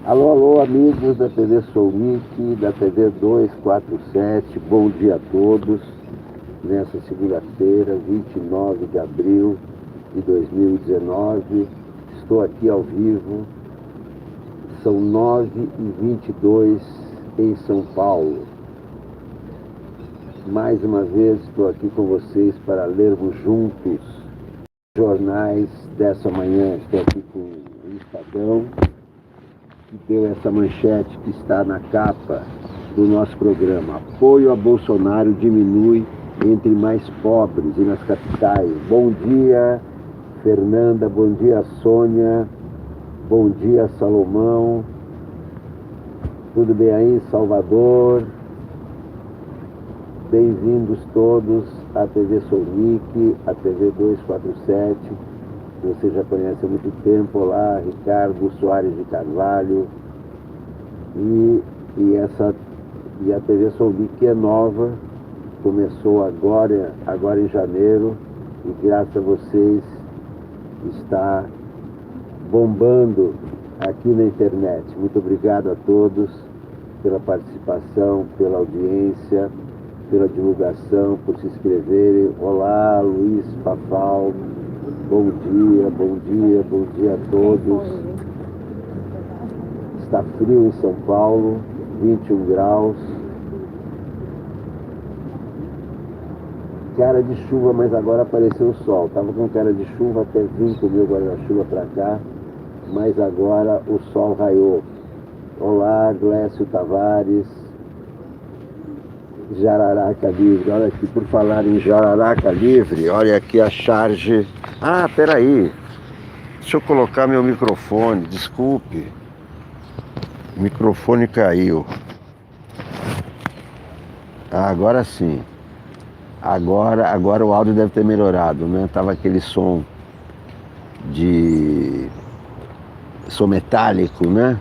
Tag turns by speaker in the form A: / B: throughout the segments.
A: Alô, alô, amigos da TV Soulmic, da TV 247, bom dia a todos. Nessa segunda-feira, 29 de abril de 2019, estou aqui ao vivo, são 9h22 em São Paulo. Mais uma vez estou aqui com vocês para lermos juntos jornais dessa manhã. Estou aqui com o Estadão, que deu essa manchete que está na capa do nosso programa: apoio a Bolsonaro diminui entre mais pobres e nas capitais. Bom dia, Fernanda, bom dia, Sônia, bom dia, Salomão, tudo bem aí em Salvador? Bem-vindos todos à TV Soulmic, à TV 247, que você já conhece há muito tempo. Olá, Ricardo Soares de Carvalho, e a TV Soulmic, que é nova, começou agora em janeiro, e graças a vocês está bombando aqui na internet. Muito obrigado a todos pela participação, pela audiência, pela divulgação, por se inscreverem. Olá, Luiz Fafal, bom dia, bom dia, bom dia a todos. Está frio em São Paulo, 21 graus. Cara de chuva, mas agora apareceu o sol. Estava com cara de chuva, até vim com o meu guarda-chuva para cá, mas agora o sol raiou. Olá, Glécio Tavares, Jararaca Livre. Olha aqui, por falar em Jararaca Livre, olha aqui a charge. Ah, peraí, deixa eu colocar meu microfone, desculpe, o microfone caiu. Ah, agora sim. Agora o áudio deve ter melhorado, né? Tava aquele som metálico, né?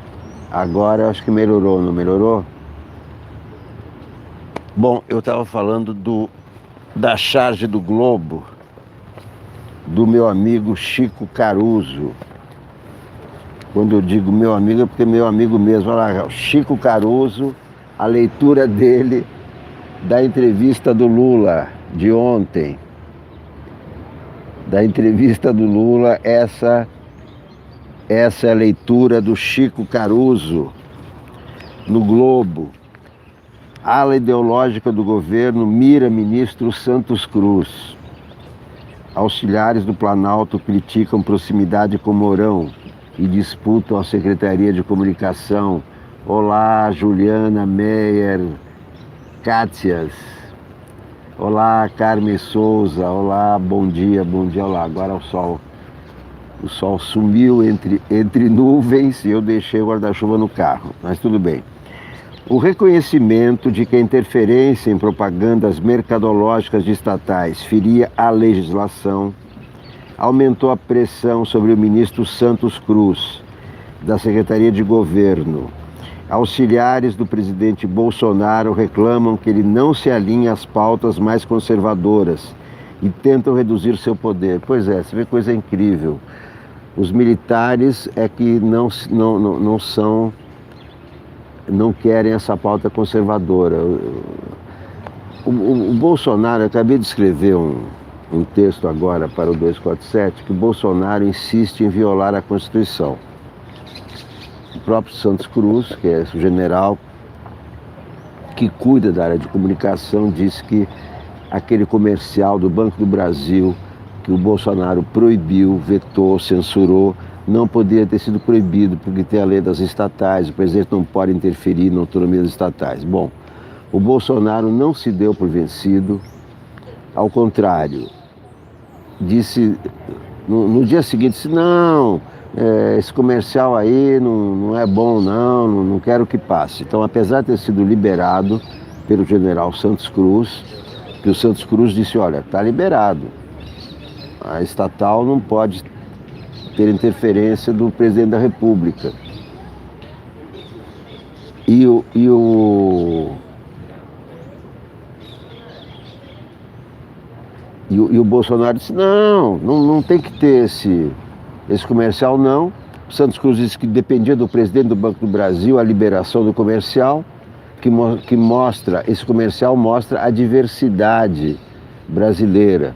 A: Agora eu acho que melhorou, não melhorou? Bom, eu estava falando da charge do Globo, do meu amigo Chico Caruso. Quando eu digo meu amigo, é porque é meu amigo mesmo. Olha lá, Chico Caruso, a leitura dele da entrevista do Lula de ontem. Da entrevista do Lula, essa é a leitura do Chico Caruso no Globo. A ala ideológica do governo mira ministro Santos Cruz. Auxiliares do Planalto criticam proximidade com Mourão e disputam a Secretaria de Comunicação. Olá, Juliana Meyer Cátias. Olá, Carmen Souza. Olá, bom dia, olá. Agora o sol sumiu entre nuvens e eu deixei o guarda-chuva no carro, mas tudo bem. O reconhecimento de que a interferência em propagandas mercadológicas de estatais feria a legislação aumentou a pressão sobre o ministro Santos Cruz, da Secretaria de Governo. Auxiliares do presidente Bolsonaro reclamam que ele não se alinha às pautas mais conservadoras e tentam reduzir seu poder. Pois é, você vê coisa incrível. Os militares é que não querem essa pauta conservadora. O Bolsonaro, eu acabei de escrever um texto agora para o 247, que o Bolsonaro insiste em violar a Constituição. O próprio Santos Cruz, que é o general que cuida da área de comunicação, disse que aquele comercial do Banco do Brasil que o Bolsonaro proibiu, vetou, censurou, não poderia ter sido proibido, porque tem a lei das estatais, o presidente não pode interferir na autonomia das estatais. Bom, o Bolsonaro não se deu por vencido, ao contrário, disse, no dia seguinte, disse, não, esse comercial aí não é bom, não quero que passe. Então, apesar de ter sido liberado pelo general Santos Cruz, que o Santos Cruz disse, olha, está liberado, a estatal não pode ter interferência do presidente da República. E o Bolsonaro disse, não tem que ter esse comercial, não, O Santos Cruz disse que dependia do presidente do Banco do Brasil a liberação do comercial, que mostra, esse comercial mostra a diversidade brasileira.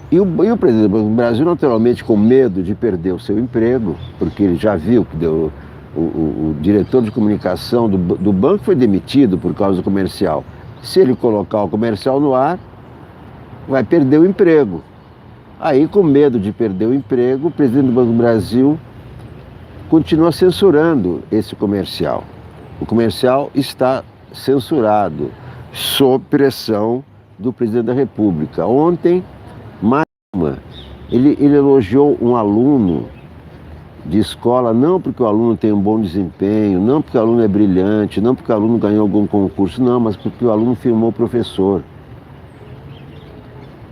A: E o presidente do Banco do Brasil, naturalmente, com medo de perder o seu emprego, porque ele já viu que o diretor de comunicação do banco foi demitido por causa do comercial. Se ele colocar o comercial no ar, vai perder o emprego. Aí, com medo de perder o emprego, o presidente do Banco do Brasil continua censurando esse comercial. O comercial está censurado, sob pressão do presidente da República. Ontem, mais uma, ele elogiou um aluno de escola, não porque o aluno tem um bom desempenho, não porque o aluno é brilhante, não porque o aluno ganhou algum concurso, não, mas porque o aluno filmou o professor.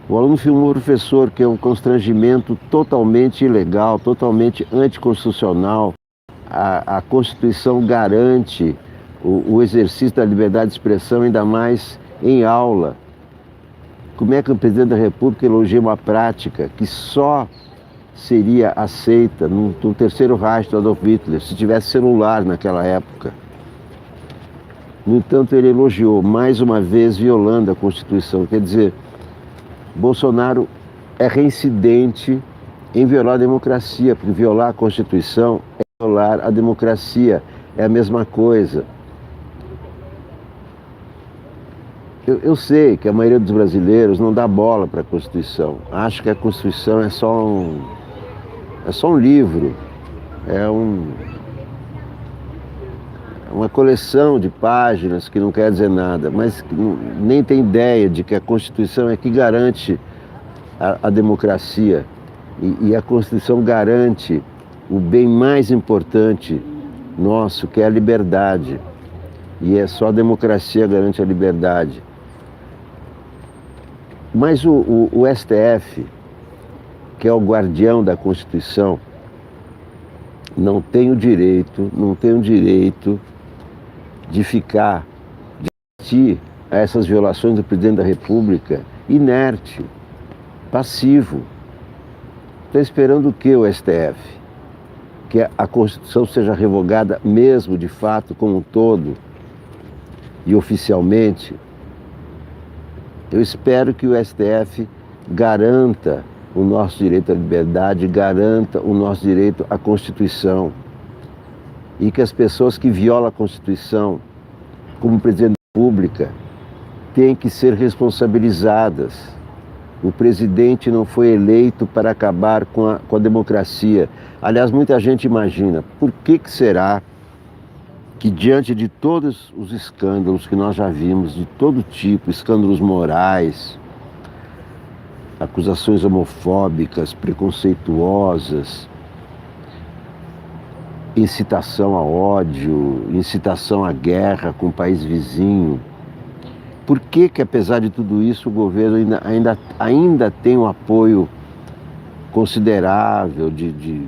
A: O aluno filmou o professor, que é um constrangimento totalmente ilegal, totalmente anticonstitucional. A Constituição garante o exercício da liberdade de expressão, ainda mais em aula. Como é que o presidente da República elogia uma prática que só seria aceita no terceiro Reich do Adolf Hitler, se tivesse celular naquela época? No entanto, ele elogiou, mais uma vez violando a Constituição. Quer dizer, Bolsonaro é reincidente em violar a democracia, porque violar a Constituição é violar a democracia, é a mesma coisa. Eu sei que a maioria dos brasileiros não dá bola para a Constituição, acha que a Constituição é só um livro, uma coleção de páginas que não quer dizer nada, mas nem tem ideia de que a Constituição é que garante a democracia e a Constituição garante o bem mais importante nosso, que é a liberdade. E é só a democracia que garante a liberdade. Mas o STF, que é o guardião da Constituição, não tem o direito de ficar, de assistir a essas violações do presidente da República inerte, passivo. Está esperando o que o STF? Que a Constituição seja revogada mesmo, de fato, como um todo e oficialmente? Eu espero que o STF garanta o nosso direito à liberdade, garanta o nosso direito à Constituição. E que as pessoas que violam a Constituição, como presidente da República, têm que ser responsabilizadas. O presidente não foi eleito para acabar com a democracia. Aliás, muita gente imagina, por que será que diante de todos os escândalos que nós já vimos, de todo tipo, escândalos morais, acusações homofóbicas, preconceituosas, incitação a ódio, incitação à guerra com o país vizinho, por que apesar de tudo isso o governo ainda tem um apoio considerável de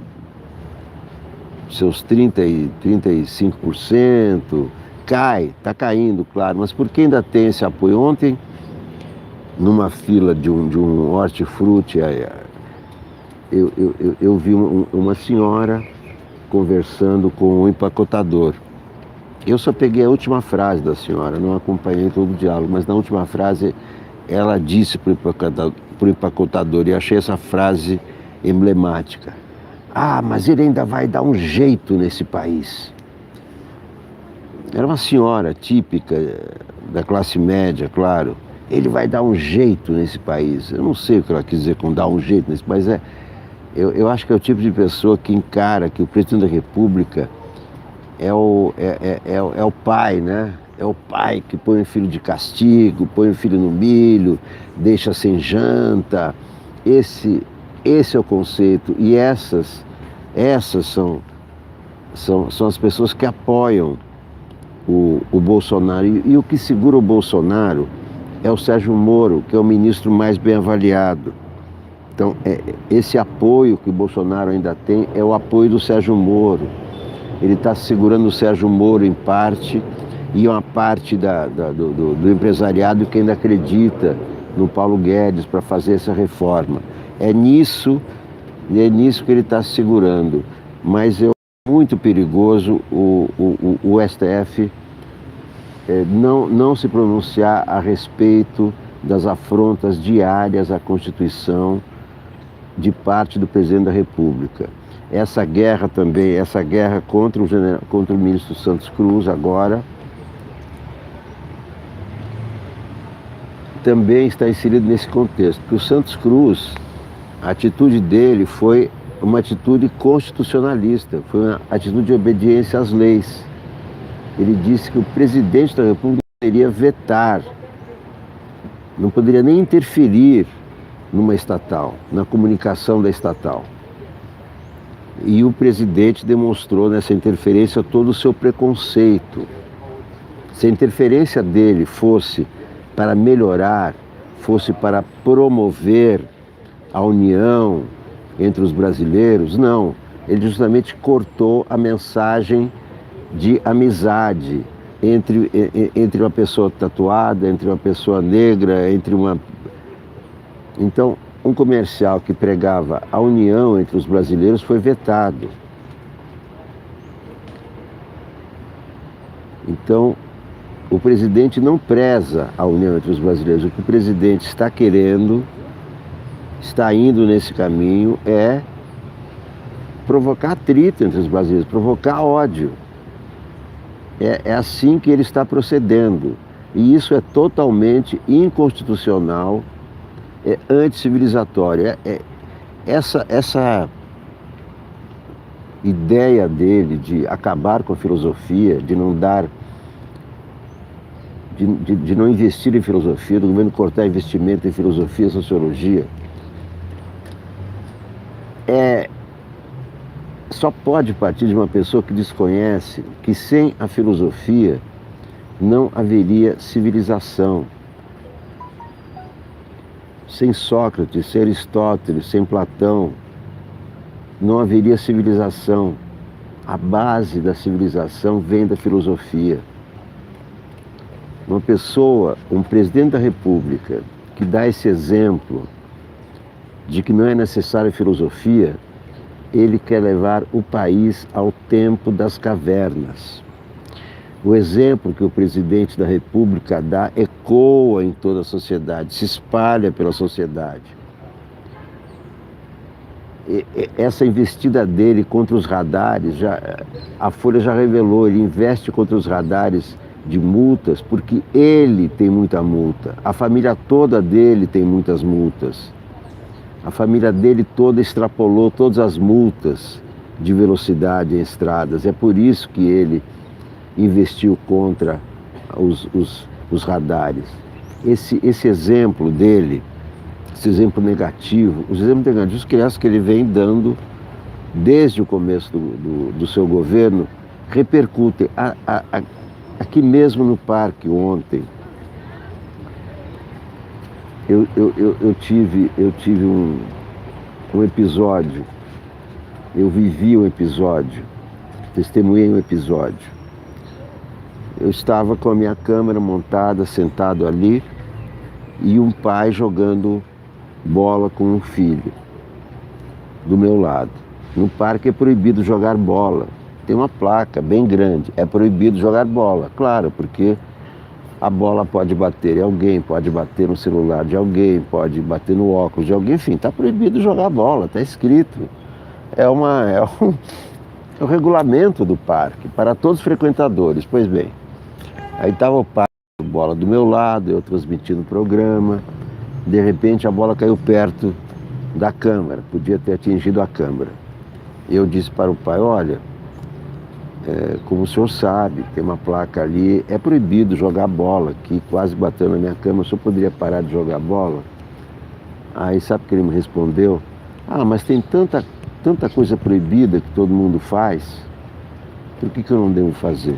A: seus 35%, está caindo, claro, mas por que ainda tem esse apoio? Ontem, numa fila de um hortifruti, eu vi uma senhora conversando com um empacotador. Eu só peguei a última frase da senhora, não acompanhei todo o diálogo, mas na última frase ela disse para o empacotador, e achei essa frase emblemática: ah, mas ele ainda vai dar um jeito nesse país. Era uma senhora típica da classe média, claro. Ele vai dar um jeito nesse país. Eu não sei o que ela quis dizer com dar um jeito nesse país. Eu acho que é o tipo de pessoa que encara que o presidente da República é o pai, né? É o pai que põe o filho de castigo, põe o filho no milho, deixa sem janta. Esse é o conceito. E essas são as pessoas que apoiam o Bolsonaro. E o que segura o Bolsonaro é o Sérgio Moro, que é o ministro mais bem avaliado. Então, esse apoio que o Bolsonaro ainda tem é o apoio do Sérgio Moro. Ele está segurando o Sérgio Moro em parte, e uma parte do empresariado que ainda acredita no Paulo Guedes para fazer essa reforma. É nisso E é nisso que ele está se segurando. Mas é muito perigoso o STF não se pronunciar a respeito das afrontas diárias à Constituição de parte do presidente da República. Essa guerra também, essa guerra contra o ministro Santos Cruz agora, também está inserido nesse contexto. Porque o Santos Cruz, a atitude dele foi uma atitude constitucionalista, foi uma atitude de obediência às leis. Ele disse que o presidente da República poderia vetar, não poderia nem interferir numa estatal, na comunicação da estatal. E o presidente demonstrou nessa interferência todo o seu preconceito. Se a interferência dele fosse para melhorar, fosse para promover a união entre os brasileiros, não. Ele justamente cortou a mensagem de amizade entre uma pessoa tatuada, entre uma pessoa negra, entre uma... Então, um comercial que pregava a união entre os brasileiros foi vetado. Então, o presidente não preza a união entre os brasileiros. O que o presidente está querendo, está indo nesse caminho, é provocar atrito entre os brasileiros, provocar ódio. É assim que ele está procedendo. E isso é totalmente inconstitucional, é anticivilizatório. Essa ideia dele de acabar com a filosofia, de não dar, de não investir em filosofia, do governo cortar investimento em filosofia e sociologia, só pode partir de uma pessoa que desconhece que sem a filosofia não haveria civilização. Sem Sócrates, sem Aristóteles, sem Platão, não haveria civilização. A base da civilização vem da filosofia. Uma pessoa, um presidente da República, que dá esse exemplo de que não é necessária filosofia, ele quer levar o país ao tempo das cavernas. O exemplo que o presidente da República dá ecoa em toda a sociedade, se espalha pela sociedade. Essa investida dele contra os radares, a Folha já revelou, ele investe contra os radares de multas porque ele tem muita multa, a família toda dele tem muitas multas. A família dele toda extrapolou todas as multas de velocidade em estradas. É por isso que ele investiu contra os radares. Esse exemplo dele, esse exemplo negativo, os exemplos negativos que ele vem dando desde o começo do seu governo, repercutem. Aqui mesmo no parque ontem, eu tive um episódio, eu vivi um episódio, testemunhei um episódio. Eu estava com a minha câmera montada, sentado ali, e um pai jogando bola com um filho do meu lado. No parque é proibido jogar bola. Tem uma placa bem grande, é proibido jogar bola. Claro, porque a bola pode bater em alguém, pode bater no celular de alguém, pode bater no óculos de alguém, enfim, está proibido jogar bola, está escrito. É o regulamento do parque para todos os frequentadores. Pois bem, aí estava o pai jogando bola do meu lado, eu transmitindo o programa, de repente a bola caiu perto da câmera, podia ter atingido a câmera. Eu disse para o pai, olha, como o senhor sabe, tem uma placa ali, é proibido jogar bola, que quase bateu na minha cama, o senhor poderia parar de jogar bola? Aí sabe o que ele me respondeu? Mas tem tanta coisa proibida que todo mundo faz, por que eu não devo fazer?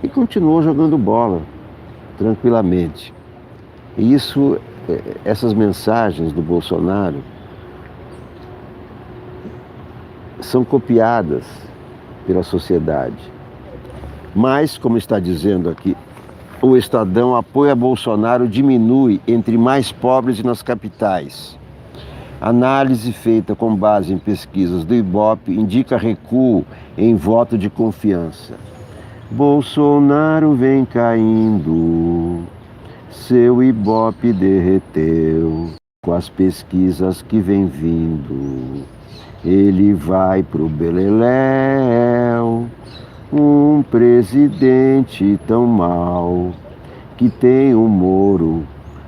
A: E continuou jogando bola, tranquilamente. E essas mensagens do Bolsonaro são copiadas pela sociedade. Mas, como está dizendo aqui, o Estadão, apoio a Bolsonaro diminui entre mais pobres e nas capitais. Análise feita com base em pesquisas do Ibope indica recuo em voto de confiança. Bolsonaro vem caindo, seu Ibope derreteu, com as pesquisas que vem vindo, ele vai pro beleléu. Um presidente tão mau, que tem o Moro,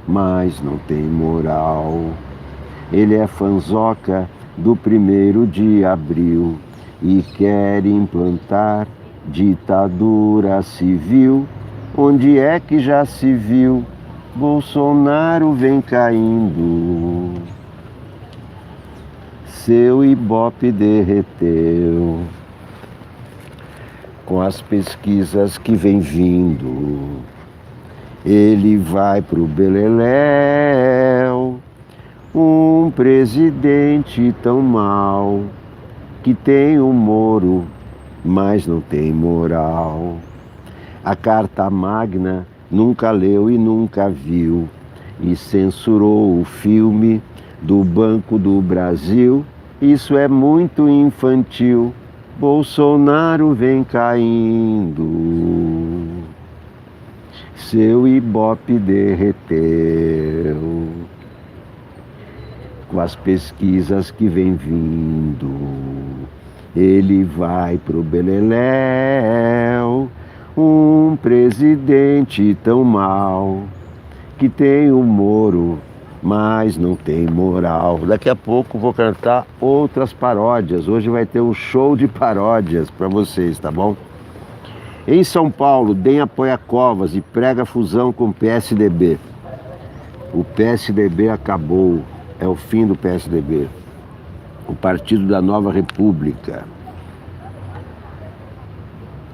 A: mas não tem moral. Ele é fanzoca do 1º de abril e quer implantar ditadura civil. Onde é que já se viu? Bolsonaro vem caindo, seu Ibope derreteu, com as pesquisas que vem vindo, ele vai pro beleléu. Um presidente tão mau, que tem o Moro, mas não tem moral. A Carta Magna nunca leu e nunca viu, e censurou o filme do Banco do Brasil. Isso é muito infantil. Bolsonaro vem caindo, seu Ibope derreteu, com as pesquisas que vem vindo, ele vai pro beleléu. Um presidente tão mau, que tem o Moro, mas não tem moral. Daqui a pouco vou cantar outras paródias. Hoje vai ter um show de paródias para vocês, tá bom? Em São Paulo, DEM apoia Covas e prega fusão com o PSDB. O PSDB acabou, é o fim do PSDB. O Partido da Nova República.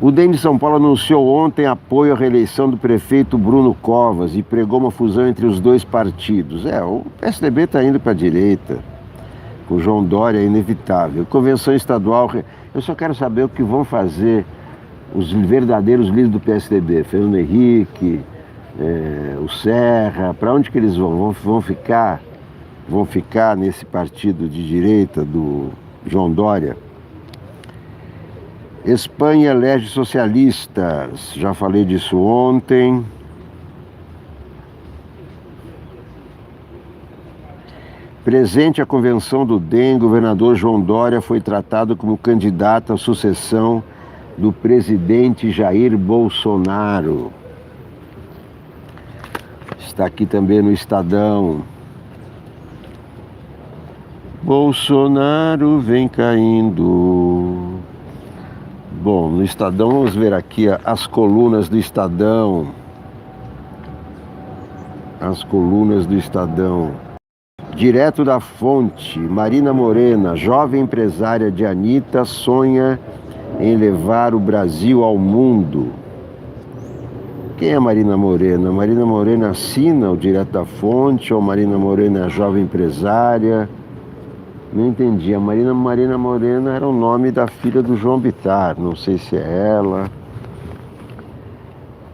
A: O DEM de São Paulo anunciou ontem apoio à reeleição do prefeito Bruno Covas e pregou uma fusão entre os dois partidos. O PSDB está indo para a direita, com o João Dória é inevitável. Convenção estadual, eu só quero saber o que vão fazer os verdadeiros líderes do PSDB, Fernando Henrique, o Serra, para onde que eles vão? Vão ficar nesse partido de direita do João Dória? Espanha elege socialistas, já falei disso ontem. Presente à convenção do DEM, governador João Dória foi tratado como candidato à sucessão do presidente Jair Bolsonaro. Está aqui também no Estadão. Bolsonaro vem caindo. Bom, no Estadão, vamos ver aqui as colunas do Estadão. As colunas do Estadão. Direto da fonte, Marina Morena, jovem empresária de Anitta, sonha em levar o Brasil ao mundo. Quem é Marina Morena? Marina Morena assina o Direto da Fonte ou Marina Morena é a jovem empresária? Não entendi. A Marina Morena era o nome da filha do João Bittar. Não sei se é ela.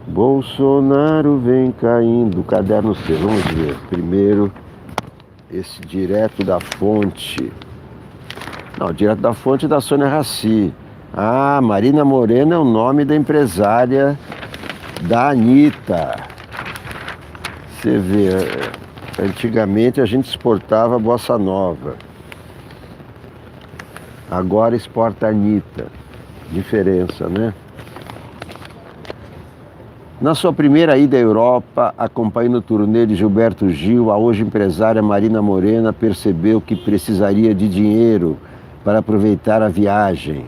A: Bolsonaro vem caindo. Caderno C. Vamos ver. Primeiro, esse Direto da Fonte. Não, Direto da Fonte é da Sônia Raci. Marina Morena é o nome da empresária da Anitta. Você vê, antigamente a gente exportava bossa nova. Agora exporta Anitta. Diferença, né? Na sua primeira ida à Europa, acompanhando o turnê de Gilberto Gil, a hoje empresária Marina Morena percebeu que precisaria de dinheiro para aproveitar a viagem.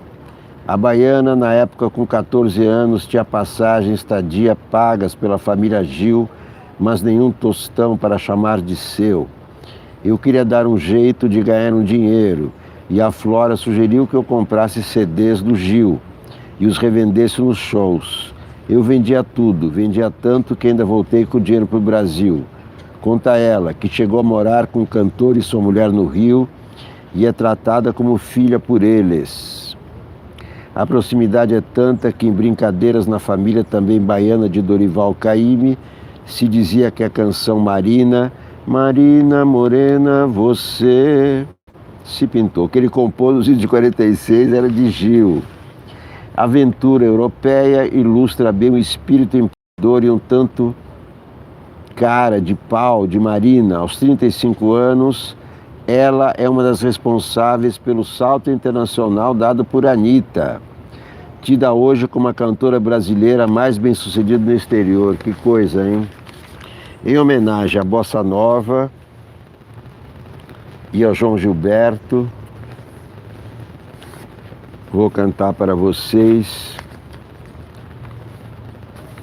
A: A baiana, na época com 14 anos, tinha passagem e estadia pagas pela família Gil, mas nenhum tostão para chamar de seu. Eu queria dar um jeito de ganhar um dinheiro, e a Flora sugeriu que eu comprasse CDs do Gil e os revendesse nos shows. Eu vendia tudo, vendia tanto que ainda voltei com o dinheiro para o Brasil. Conta ela que chegou a morar com o cantor e sua mulher no Rio e é tratada como filha por eles. A proximidade é tanta que em brincadeiras na família também baiana de Dorival Caymmi se dizia que a canção Marina Marina Morena, você se pintou. O que ele compôs nos de 46 era de Gil. Aventura europeia ilustra bem o espírito empreendedor e um tanto cara de pau de Marina. Aos 35 anos, ela é uma das responsáveis pelo salto internacional dado por Anitta, tida hoje como a cantora brasileira mais bem-sucedida no exterior. Que coisa, hein? Em homenagem à Bossa Nova e ao João Gilberto, vou cantar para vocês.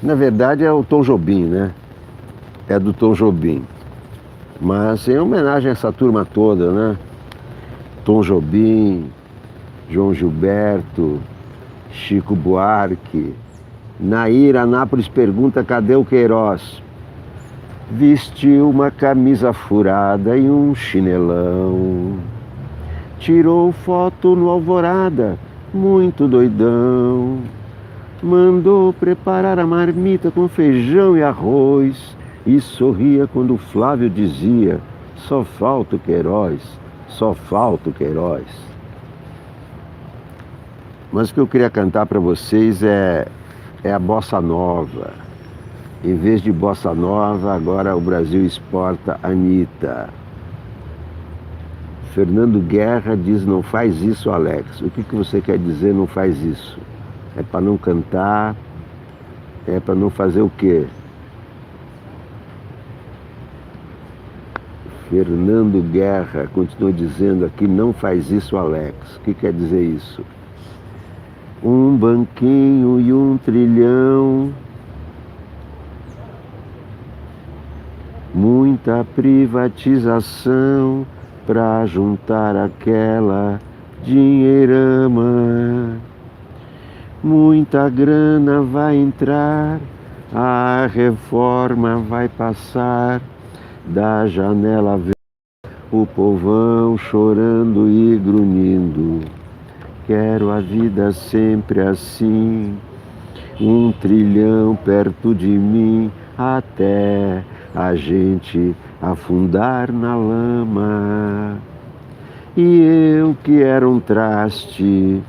A: Na verdade é o Tom Jobim, né? É do Tom Jobim. Mas em homenagem a essa turma toda, né? Tom Jobim, João Gilberto, Chico Buarque. Nair Anápolis pergunta: cadê o Queiroz? Vestiu uma camisa furada e um chinelão. Tirou foto no Alvorada, muito doidão. Mandou preparar a marmita com feijão e arroz. E sorria quando o Flávio dizia: só falta o Queiroz, só falta o Queiroz. Mas o que eu queria cantar para vocês é a Bossa Nova. Em vez de Bossa Nova, agora o Brasil exporta Anitta. Fernando Guerra diz: não faz isso, Alex. O que você quer dizer não faz isso? É para não cantar? É para não fazer o quê? Fernando Guerra continua dizendo aqui: não faz isso, Alex. O que quer dizer isso? Um banquinho e um trilhão, muita privatização pra juntar aquela dinheirama. Muita grana vai entrar, a reforma vai passar, da janela vê o povão chorando e grunhindo. Quero a vida sempre assim, 1 trilhão perto de mim, até a gente afundar na lama. E eu que era um traste,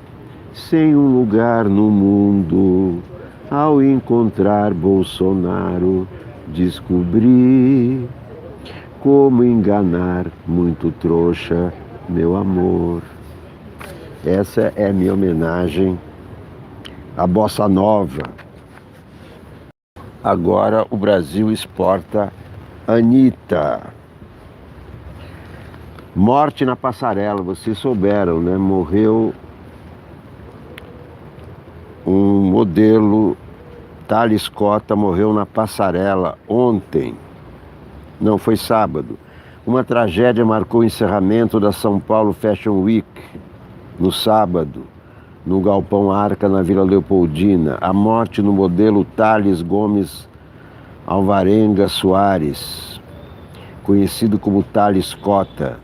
A: sem um lugar no mundo, ao encontrar Bolsonaro, descobri como enganar muito trouxa, meu amor. Essa é a minha homenagem à Bossa Nova. Agora o Brasil exporta Anitta. Morte na passarela, vocês souberam, né? Morreu um modelo, Thales Cotta, morreu na passarela ontem. Não, foi sábado. Uma tragédia marcou o encerramento da São Paulo Fashion Week no sábado, no Galpão Arca, na Vila Leopoldina. A morte no modelo Thales Gomes Alvarenga Soares, conhecido como Thales Cotta,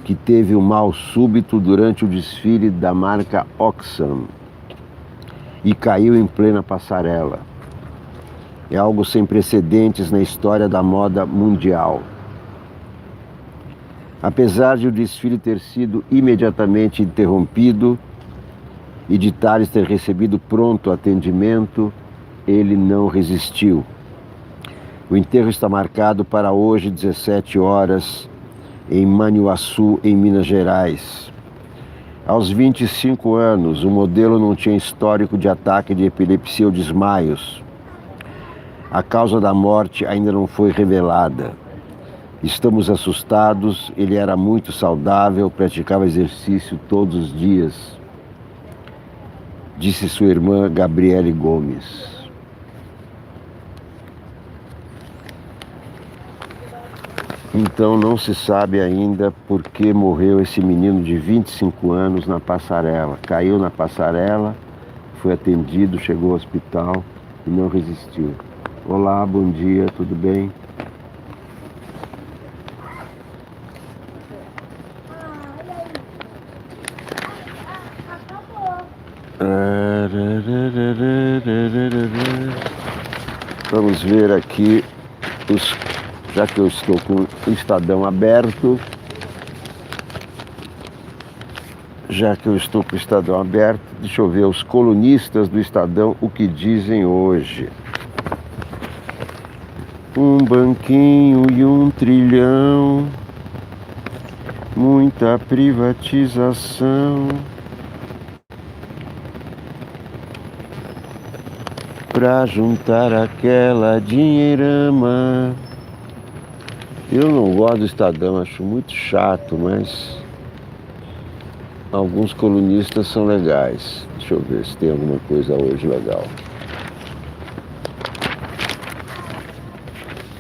A: que teve um mal súbito durante o desfile da marca Oxam e caiu em plena passarela. É algo sem precedentes na história da moda mundial. Apesar de o desfile ter sido imediatamente interrompido e de Thales ter recebido pronto atendimento, ele não resistiu. O enterro está marcado para hoje, 17 horas, em Maniuaçu, em Minas Gerais. Aos 25 anos, o modelo não tinha histórico de ataque de epilepsia ou desmaios. A causa da morte ainda não foi revelada. Estamos assustados, ele era muito saudável, praticava exercício todos os dias, disse sua irmã Gabriele Gomes. Então não se sabe ainda por que morreu esse menino de 25 anos na passarela. Caiu na passarela, foi atendido, chegou ao hospital e não resistiu. Olá, bom dia, tudo bem? Vamos ver aqui os já que eu estou com o Estadão aberto, deixa eu ver os colunistas do Estadão, o que dizem hoje. Um banquinho e um trilhão, muita privatização, pra juntar aquela dinheirama. Eu não gosto do Estadão, acho muito chato, mas alguns colunistas são legais. Deixa eu ver se tem alguma coisa hoje legal.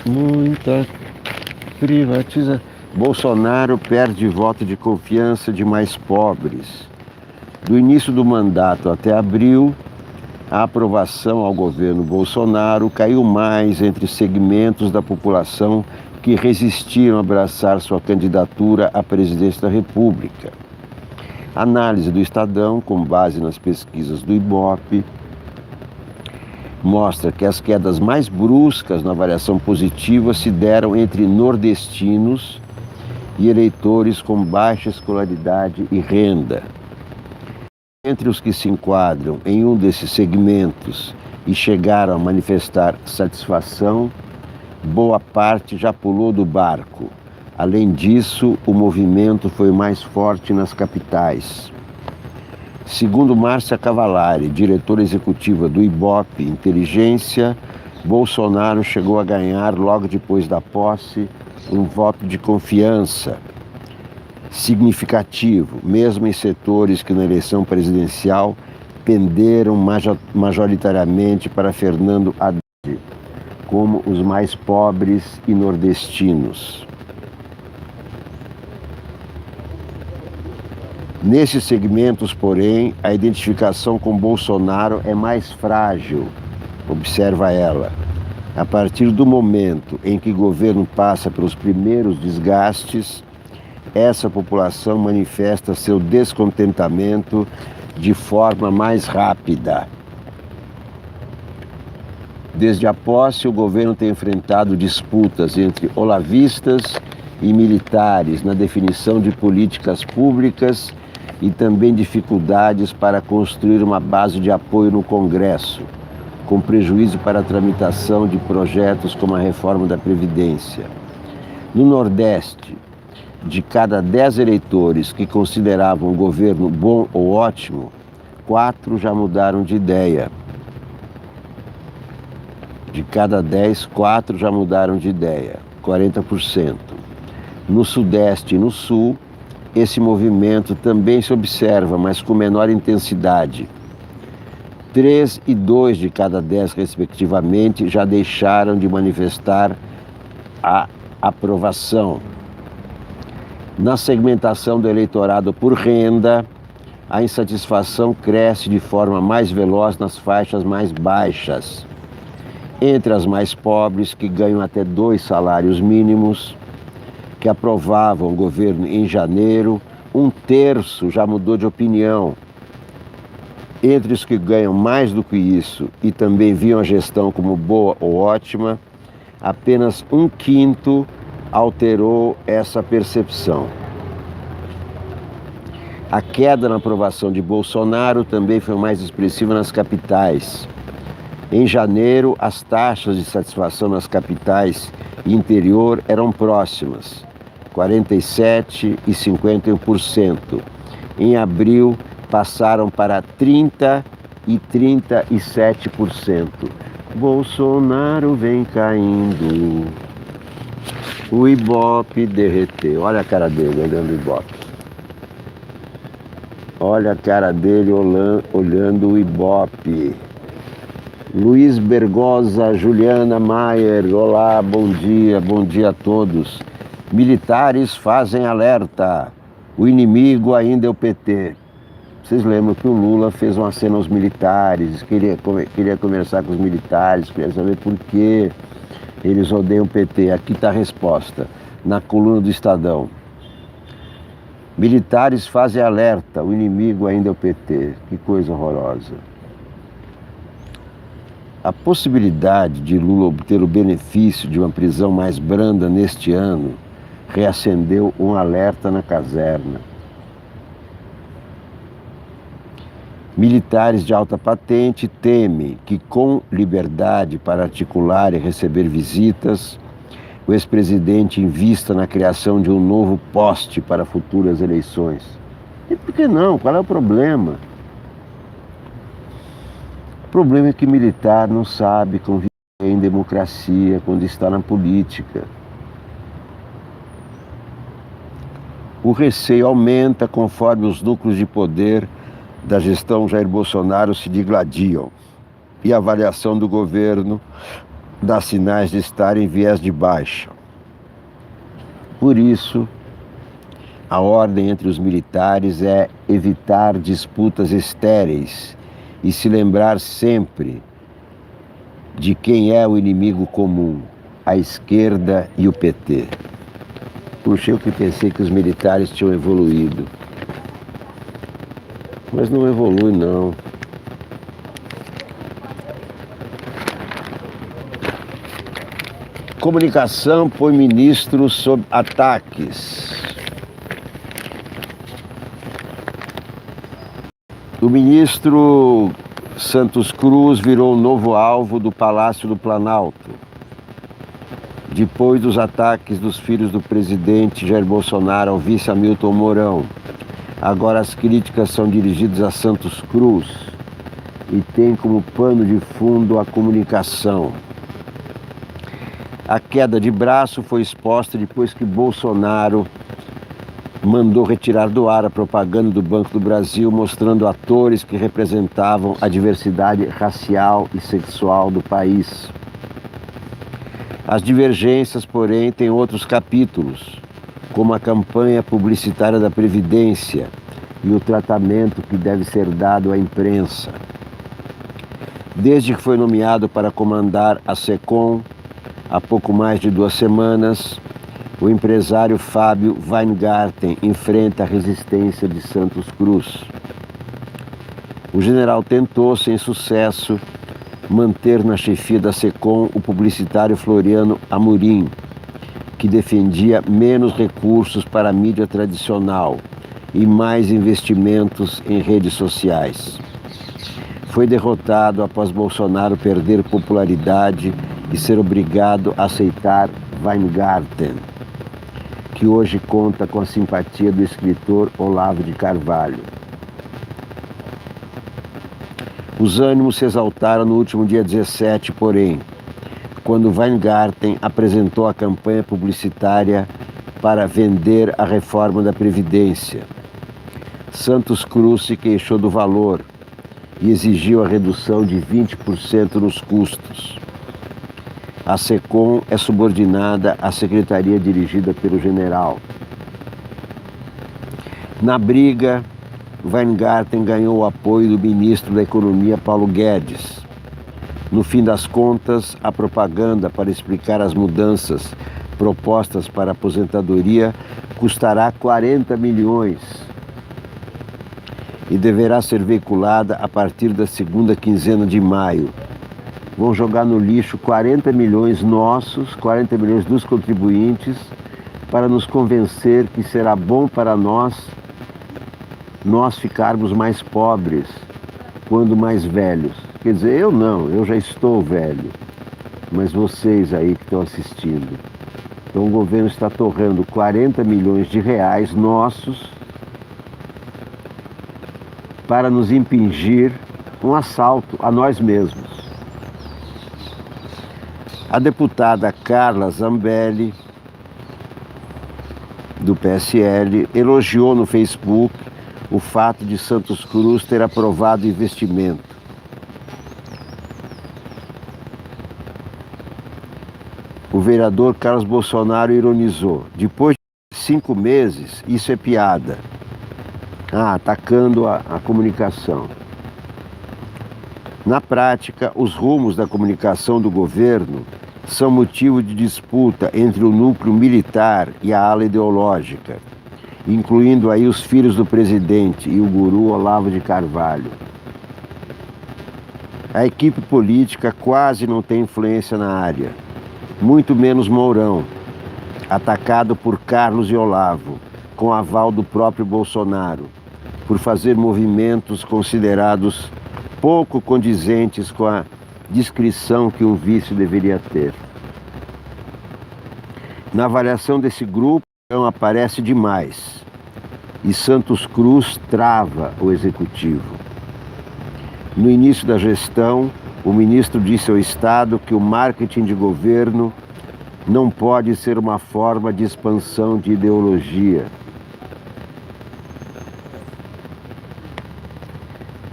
A: Muita privatização. Bolsonaro perde voto de confiança de mais pobres. Do início do mandato até abril, a aprovação ao governo Bolsonaro caiu mais entre segmentos da população que resistiram a abraçar sua candidatura à presidência da República. Análise do Estadão, com base nas pesquisas do Ibope, mostra que as quedas mais bruscas na avaliação positiva se deram entre nordestinos e eleitores com baixa escolaridade e renda. Entre os que se enquadram em um desses segmentos e chegaram a manifestar satisfação, boa parte já pulou do barco. Além disso, o movimento foi mais forte nas capitais. Segundo Márcia Cavallari, diretora executiva do Ibope Inteligência, Bolsonaro chegou a ganhar, logo depois da posse, um voto de confiança significativo, mesmo em setores que na eleição presidencial penderam majoritariamente para Fernando Haddad, como os mais pobres e nordestinos. Nesses segmentos, porém, a identificação com Bolsonaro é mais frágil, observa ela. A partir do momento em que o governo passa pelos primeiros desgastes, essa população manifesta seu descontentamento de forma mais rápida. Desde a posse, o governo tem enfrentado disputas entre olavistas e militares na definição de políticas públicas e também dificuldades para construir uma base de apoio no Congresso, com prejuízo para a tramitação de projetos como a reforma da Previdência. No Nordeste, de cada 10 eleitores que consideravam o governo bom ou ótimo, 4 já mudaram de ideia. De cada 10, 4 já mudaram de ideia, 40%. No Sudeste e no Sul, esse movimento também se observa, mas com menor intensidade. 3 e 2 de cada 10, respectivamente, já deixaram de manifestar a aprovação. Na segmentação do eleitorado por renda, a insatisfação cresce de forma mais veloz nas faixas mais baixas. Entre as mais pobres, que ganham até 2 salários mínimos, que aprovavam o governo em janeiro, 1/3 já mudou de opinião. Entre os que ganham mais do que isso e também viam a gestão como boa ou ótima, apenas 1/5 alterou essa percepção. A queda na aprovação de Bolsonaro também foi mais expressiva nas capitais. Em janeiro, as taxas de satisfação nas capitais e interior eram próximas, 47% e 51%. Em abril, passaram para 30% e 37%. Bolsonaro vem caindo, o Ibope derreteu. Olha a cara dele olhando o Ibope. Olha a cara dele olhando o Ibope. Luiz Bergosa, Juliana Maier, olá, bom dia a todos. Militares fazem alerta, o inimigo ainda é o PT. Vocês lembram que o Lula fez uma cena aos militares, queria conversar com os militares, queria saber por que eles odeiam o PT. Aqui está a resposta, na coluna do Estadão. Militares fazem alerta, o inimigo ainda é o PT. Que coisa horrorosa. A possibilidade de Lula obter o benefício de uma prisão mais branda neste ano reacendeu um alerta na caserna. Militares de alta patente temem que, com liberdade para articular e receber visitas, o ex-presidente invista na criação de um novo poste para futuras eleições. E por que não? Qual é o problema? O problema é que militar não sabe conviver em democracia quando está na política. O receio aumenta conforme os núcleos de poder da gestão Jair Bolsonaro se digladiam e a avaliação do governo dá sinais de estar em viés de baixa. Por isso, a ordem entre os militares é evitar disputas estéreis e se lembrar sempre de quem é o inimigo comum, a esquerda e o PT. Puxa, eu que pensei que os militares tinham evoluído. Mas não evolui, não. Comunicação põe ministro sob ataques. O ministro Santos Cruz virou um novo alvo do Palácio do Planalto, depois dos ataques dos filhos do presidente Jair Bolsonaro ao vice Hamilton Mourão. Agora as críticas são dirigidas a Santos Cruz e tem como pano de fundo a comunicação. A queda de braço foi exposta depois que Bolsonaro mandou retirar do ar a propaganda do Banco do Brasil, mostrando atores que representavam a diversidade racial e sexual do país. As divergências, porém, têm outros capítulos, como a campanha publicitária da Previdência e o tratamento que deve ser dado à imprensa. Desde que foi nomeado para comandar a SECOM, há pouco mais de 2 semanas, o empresário Fábio Weingarten enfrenta a resistência de Santos Cruz. O general tentou, sem sucesso, manter na chefia da SECOM o publicitário Floriano Amorim, que defendia menos recursos para a mídia tradicional e mais investimentos em redes sociais. Foi derrotado após Bolsonaro perder popularidade e ser obrigado a aceitar Weingarten, que hoje conta com a simpatia do escritor Olavo de Carvalho. Os ânimos se exaltaram no último dia 17, porém, quando Weingarten apresentou a campanha publicitária para vender a reforma da Previdência. Santos Cruz se queixou do valor e exigiu a redução de 20% nos custos. A SECOM é subordinada à secretaria dirigida pelo general. Na briga, Weingarten ganhou o apoio do ministro da Economia, Paulo Guedes. No fim das contas, a propaganda para explicar as mudanças propostas para a aposentadoria custará 40 milhões e deverá ser veiculada a partir da segunda quinzena de maio. Vão jogar no lixo 40 milhões nossos, 40 milhões dos contribuintes, para nos convencer que será bom para nós ficarmos mais pobres quando mais velhos. Quer dizer, eu não, eu já estou velho, mas vocês aí que estão assistindo. Então o governo está torrando 40 milhões de reais nossos para nos impingir um assalto a nós mesmos. A deputada Carla Zambelli, do PSL, elogiou no Facebook o fato de Santos Cruz ter aprovado o investimento. O vereador Carlos Bolsonaro ironizou: depois de 5 meses, isso é piada. Atacando a comunicação. Na prática, os rumos da comunicação do governo são motivo de disputa entre o núcleo militar e a ala ideológica, incluindo aí os filhos do presidente e o guru Olavo de Carvalho. A equipe política quase não tem influência na área, muito menos Mourão, atacado por Carlos e Olavo, com aval do próprio Bolsonaro, por fazer movimentos considerados pouco condizentes com a discrição que um vice deveria ter. Na avaliação desse grupo, não aparece demais, e Santos Cruz trava o executivo. No início da gestão, o ministro disse ao Estado que o marketing de governo não pode ser uma forma de expansão de ideologia.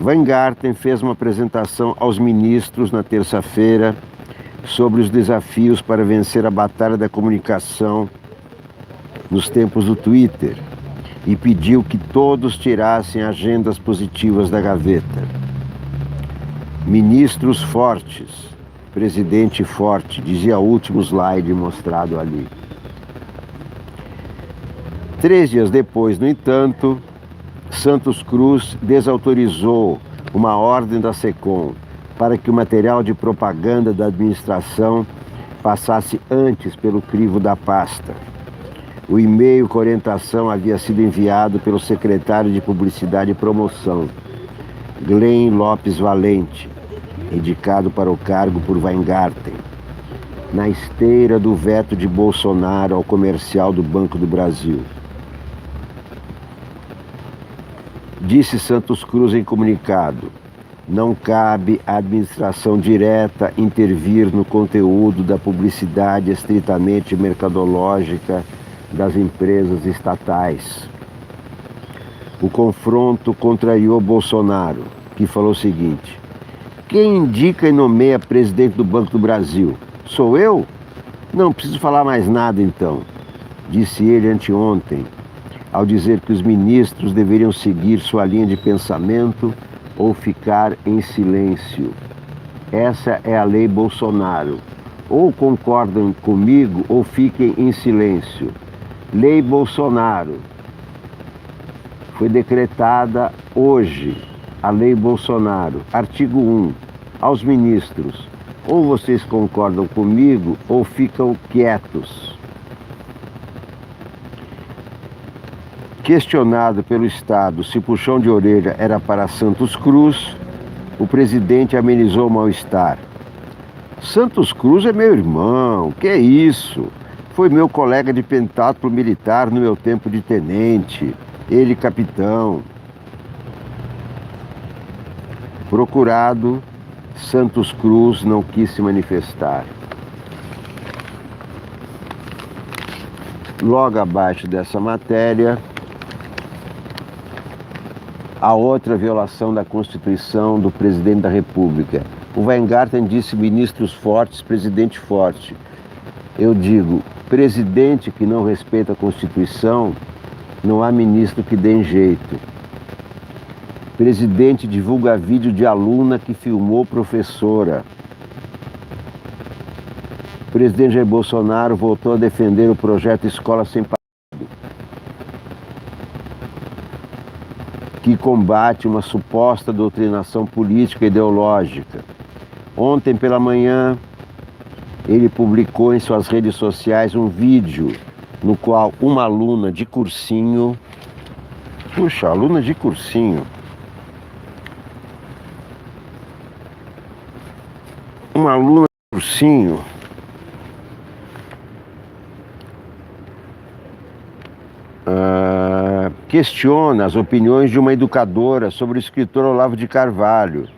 A: Weingarten fez uma apresentação aos ministros na terça-feira sobre os desafios para vencer a batalha da comunicação nos tempos do Twitter e pediu que todos tirassem agendas positivas da gaveta. Ministros fortes, presidente forte, dizia o último slide mostrado ali. 3 dias depois, no entanto, Santos Cruz desautorizou uma ordem da SECOM para que o material de propaganda da administração passasse antes pelo crivo da pasta. O e-mail com orientação havia sido enviado pelo secretário de Publicidade e Promoção, Glenn Lopes Valente, indicado para o cargo por Weingarten, na esteira do veto de Bolsonaro ao comercial do Banco do Brasil. Disse Santos Cruz em comunicado: não cabe à administração direta intervir no conteúdo da publicidade estritamente mercadológica das empresas estatais. O confronto contrariou Bolsonaro, que falou o seguinte: quem indica e nomeia presidente do Banco do Brasil? Sou eu? Não preciso falar mais nada então, disse ele anteontem, ao dizer que os ministros deveriam seguir sua linha de pensamento ou ficar em silêncio. Essa é a lei Bolsonaro. Ou concordam comigo ou fiquem em silêncio. Lei Bolsonaro. Foi decretada hoje a lei Bolsonaro. Artigo 1. Aos ministros. Ou vocês concordam comigo ou ficam quietos. Questionado pelo Estado se o puxão de orelha era para Santos Cruz, o presidente amenizou o mal-estar. Santos Cruz é meu irmão, que é isso? Foi meu colega de pentatlo militar no meu tempo de tenente, ele capitão. Procurado, Santos Cruz não quis se manifestar. Logo abaixo dessa matéria, a outra violação da Constituição do presidente da República. O Weingarten disse ministros fortes, presidente forte. Eu digo, presidente que não respeita a Constituição, não há ministro que dê jeito. Presidente divulga vídeo de aluna que filmou professora. O presidente Jair Bolsonaro voltou a defender o projeto Escola Sem Partido, que combate uma suposta doutrinação política e ideológica. Ontem pela manhã, ele publicou em suas redes sociais um vídeo no qual uma aluna de cursinho, aluna de cursinho, uma aluna de cursinho questiona as opiniões de uma educadora sobre o escritor Olavo de Carvalho,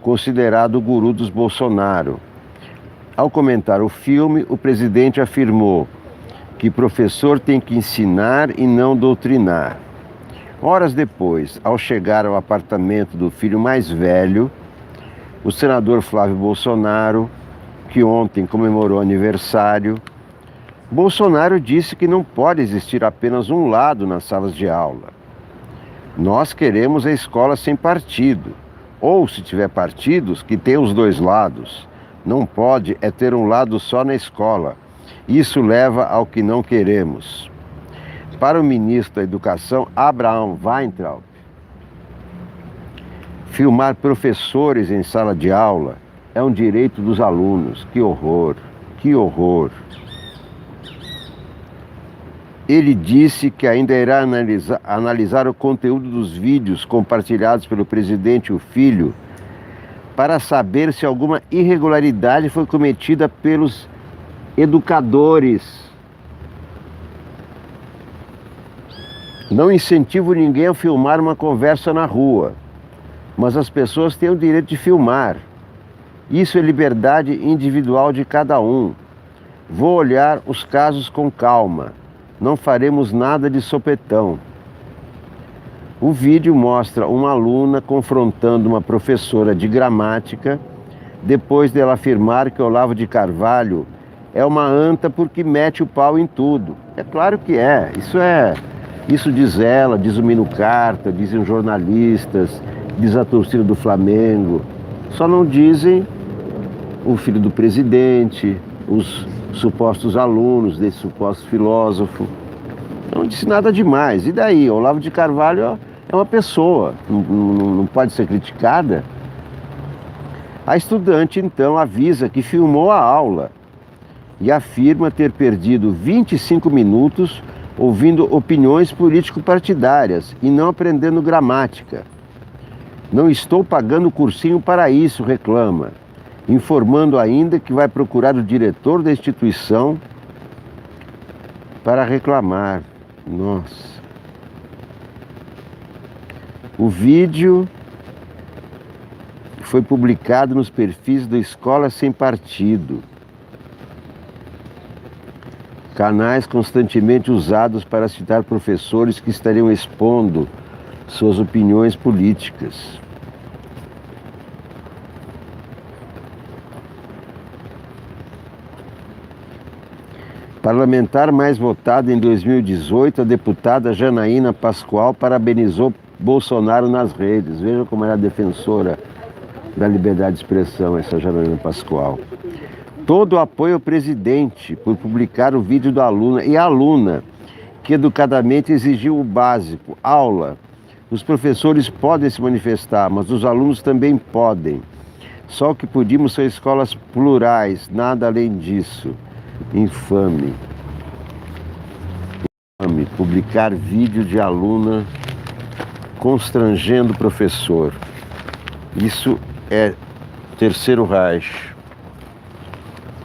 A: considerado o guru dos Bolsonaro. Ao comentar o filme, o presidente afirmou que professor tem que ensinar e não doutrinar. Horas depois, ao chegar ao apartamento do filho mais velho, o senador Flávio Bolsonaro, que ontem comemorou aniversário, Bolsonaro disse que não pode existir apenas um lado nas salas de aula. Nós queremos a escola sem partido, ou se tiver partidos, que tenha os dois lados. Não pode é ter um lado só na escola. Isso leva ao que não queremos. Para o ministro da Educação, Abraham Weintraub, Filmar professores em sala de aula é um direito dos alunos. Que horror, que horror. Ele disse que ainda irá analisar o conteúdo dos vídeos compartilhados pelo presidente e o filho para saber se alguma irregularidade foi cometida pelos educadores. Não incentivo ninguém a filmar uma conversa na rua, mas as pessoas têm o direito de filmar. Isso é liberdade individual de cada um. Vou olhar os casos com calma. Não faremos nada de sopetão. O vídeo mostra uma aluna confrontando uma professora de gramática depois dela afirmar que Olavo de Carvalho é uma anta porque mete o pau em tudo. É claro que é. Isso diz ela, diz o Mino Carta, dizem os jornalistas, diz a torcida do Flamengo. Só não dizem o filho do presidente, os supostos alunos desse suposto filósofo. Não disse nada demais. E daí? Olavo de Carvalho é uma pessoa, não pode ser criticada. A estudante, então, avisa que filmou a aula e afirma ter perdido 25 minutos ouvindo opiniões político-partidárias e não aprendendo gramática. Não estou pagando cursinho para isso, reclama, informando ainda que vai procurar o diretor da instituição para reclamar. Nossa. O vídeo foi publicado nos perfis da Escola Sem Partido, canais constantemente usados para citar professores que estariam expondo suas opiniões políticas. Parlamentar mais votada em 2018, a deputada Janaína Pascoal parabenizou Bolsonaro nas redes. Veja como era defensora da liberdade de expressão, essa Janaína Pascoal. Todo o apoio ao presidente por publicar o vídeo da aluna e a aluna, que educadamente exigiu o básico, aula. Os professores podem se manifestar, mas os alunos também podem. Só o que pedimos são escolas plurais, nada além disso. Infame. Infame. Publicar vídeo de aluna constrangendo o professor. Isso é terceiro Reich.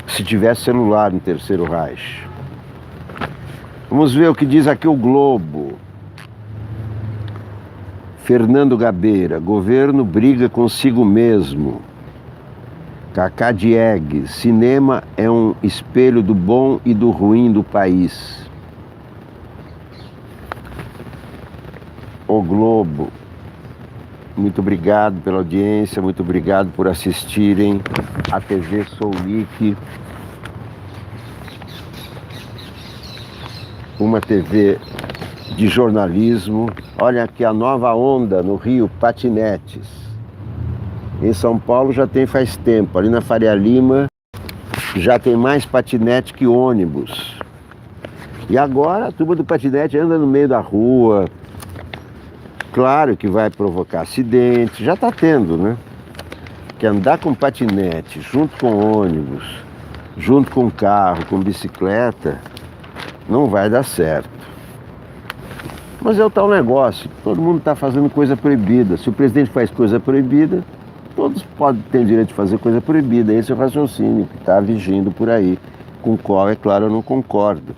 A: Se tivesse celular no terceiro Reich. Vamos ver o que diz aqui o Globo. Fernando Gabeira, governo briga consigo mesmo. Cacá Diegues, cinema é um espelho do bom e do ruim do país. O Globo, muito obrigado pela audiência, muito obrigado por assistirem a TV Soulic, uma TV de jornalismo. Olha aqui a nova onda no Rio, patinetes. Em São Paulo já tem faz tempo, ali na Faria Lima já tem mais patinete que ônibus. E agora a turma do patinete anda no meio da rua. Claro que vai provocar acidente, já está tendo, né? Que andar com patinete junto com ônibus, junto com carro, com bicicleta, não vai dar certo. Mas é o tal negócio, todo mundo está fazendo coisa proibida. Se o presidente faz coisa proibida, todos podem ter o direito de fazer coisa proibida. Esse é o raciocínio que está vigindo por aí, com o qual, é claro, eu não concordo.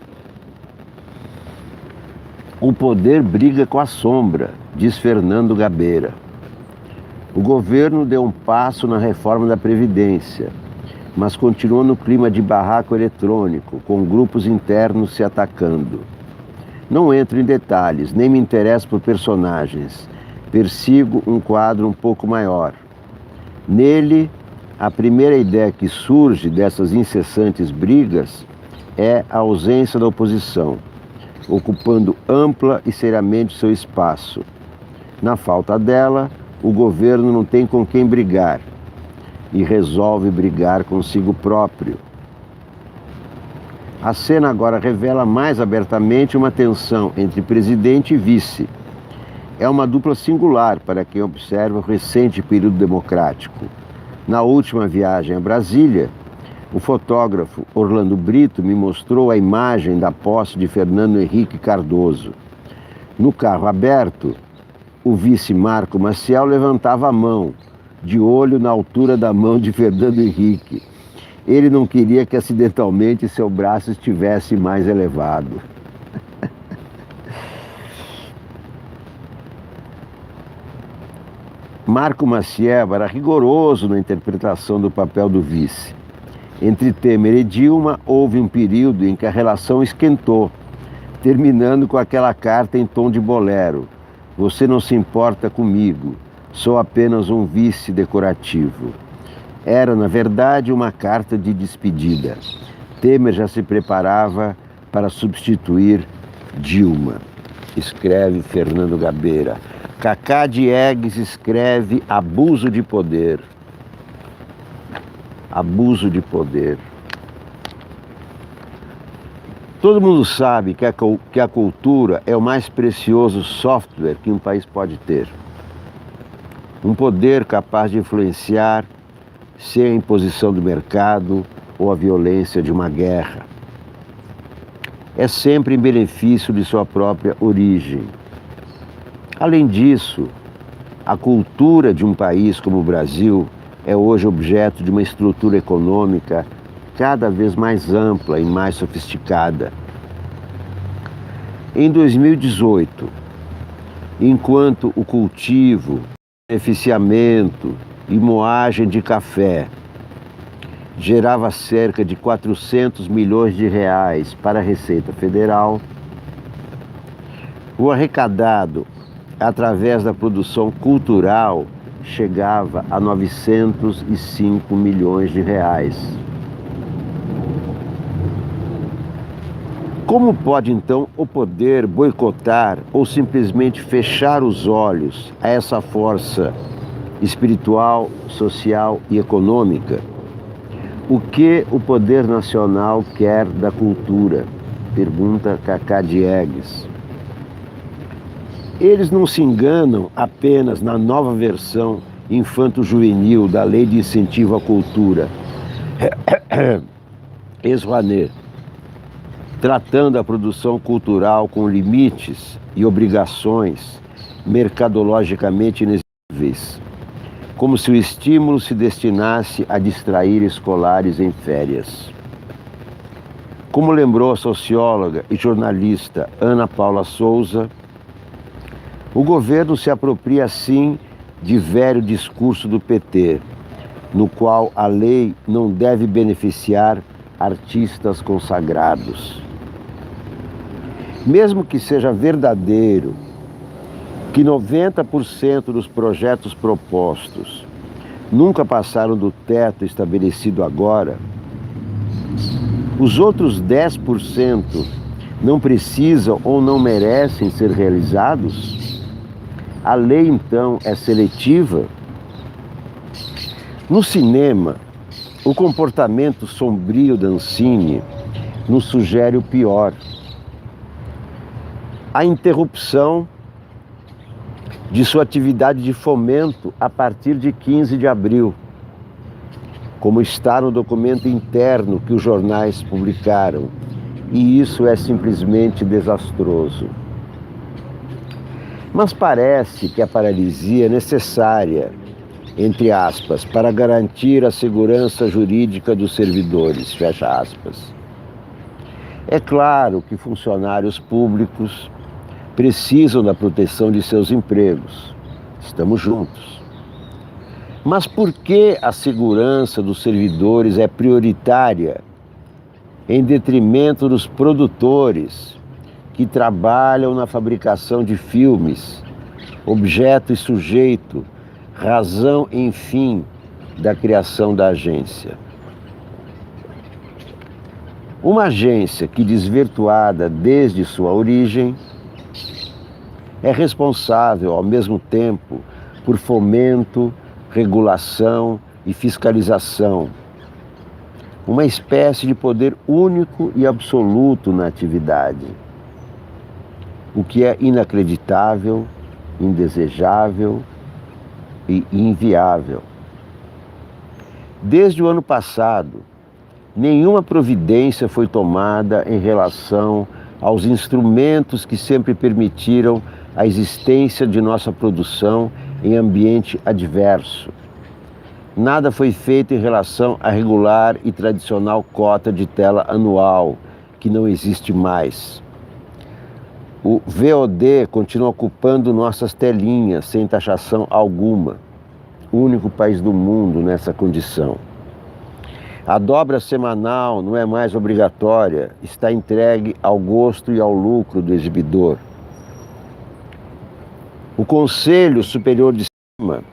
A: O poder briga com a sombra, diz Fernando Gabeira. O governo deu um passo na reforma da Previdência, mas continua no clima de barraco eletrônico, com grupos internos se atacando. Não entro em detalhes, nem me interesso por personagens. Persigo um quadro um pouco maior. Nele, a primeira ideia que surge dessas incessantes brigas é a ausência da oposição, ocupando ampla e seriamente seu espaço. Na falta dela, o governo não tem com quem brigar e resolve brigar consigo próprio. A cena agora revela mais abertamente uma tensão entre presidente e vice, É uma dupla singular para quem observa o recente período democrático. Na última viagem a Brasília, o fotógrafo Orlando Brito me mostrou a imagem da posse de Fernando Henrique Cardoso. No carro aberto, o vice Marco Maciel levantava a mão, de olho na altura da mão de Fernando Henrique. Ele não queria que acidentalmente seu braço estivesse mais elevado. Marco Maciel era rigoroso na interpretação do papel do vice. Entre Temer e Dilma, houve um período em que a relação esquentou, terminando com aquela carta em tom de bolero. Você não se importa comigo, sou apenas um vice decorativo. Era, na verdade, uma carta de despedida. Temer já se preparava para substituir Dilma. Escreve Fernando Gabeira. Cacá Diegues escreve abuso de poder. Abuso de poder. Todo mundo sabe que a cultura é o mais precioso software que um país pode ter. Um poder capaz de influenciar sem a imposição do mercado ou a violência de uma guerra. É sempre em benefício de sua própria origem. Além disso, a cultura de um país como o Brasil é hoje objeto de uma estrutura econômica cada vez mais ampla e mais sofisticada. Em 2018, enquanto o cultivo, beneficiamento e moagem de café gerava cerca de 400 milhões de reais para a Receita Federal, o arrecadado através da produção cultural chegava a 905 milhões de reais. Como pode, então, o poder boicotar ou simplesmente fechar os olhos a essa força espiritual, social e econômica? O que o poder nacional quer da cultura? Pergunta Cacá Diegues. Eles não se enganam apenas na nova versão infanto-juvenil da Lei de Incentivo à Cultura, ex-Rouanet, tratando a produção cultural com limites e obrigações mercadologicamente inexíveis, como se o estímulo se destinasse a distrair escolares em férias. Como lembrou a socióloga e jornalista Ana Paula Souza, o governo se apropria, assim, de velho discurso do PT, no qual a lei não deve beneficiar artistas consagrados. Mesmo que seja verdadeiro que 90% dos projetos propostos nunca passaram do teto estabelecido agora, os outros 10% não precisam ou não merecem ser realizados? A lei, então, é seletiva? No cinema, o comportamento sombrio da Ancine nos sugere o pior. A interrupção de sua atividade de fomento a partir de 15 de abril, como está no documento interno que os jornais publicaram, e isso é simplesmente desastroso. Mas parece que a paralisia é necessária, entre aspas, para garantir a segurança jurídica dos servidores, fecha aspas. É claro que funcionários públicos precisam da proteção de seus empregos. Estamos juntos. Mas por que a segurança dos servidores é prioritária em detrimento dos produtores que trabalham na fabricação de filmes, objeto e sujeito, razão, enfim, da criação da agência? Uma agência que, desvirtuada desde sua origem, é responsável, ao mesmo tempo, por fomento, regulação e fiscalização. Uma espécie de poder único e absoluto na atividade. O que é inacreditável indesejável e inviável. Desde o ano passado, nenhuma providência foi tomada em relação aos instrumentos que sempre permitiram a existência de nossa produção em ambiente adverso. Nada foi feito em relação à regular e tradicional cota de tela anual, que não existe mais. O VOD continua ocupando nossas telinhas sem taxação alguma. O único país do mundo nessa condição. A dobra semanal não é mais obrigatória, está entregue ao gosto e ao lucro do exibidor. O Conselho Superior de Cinema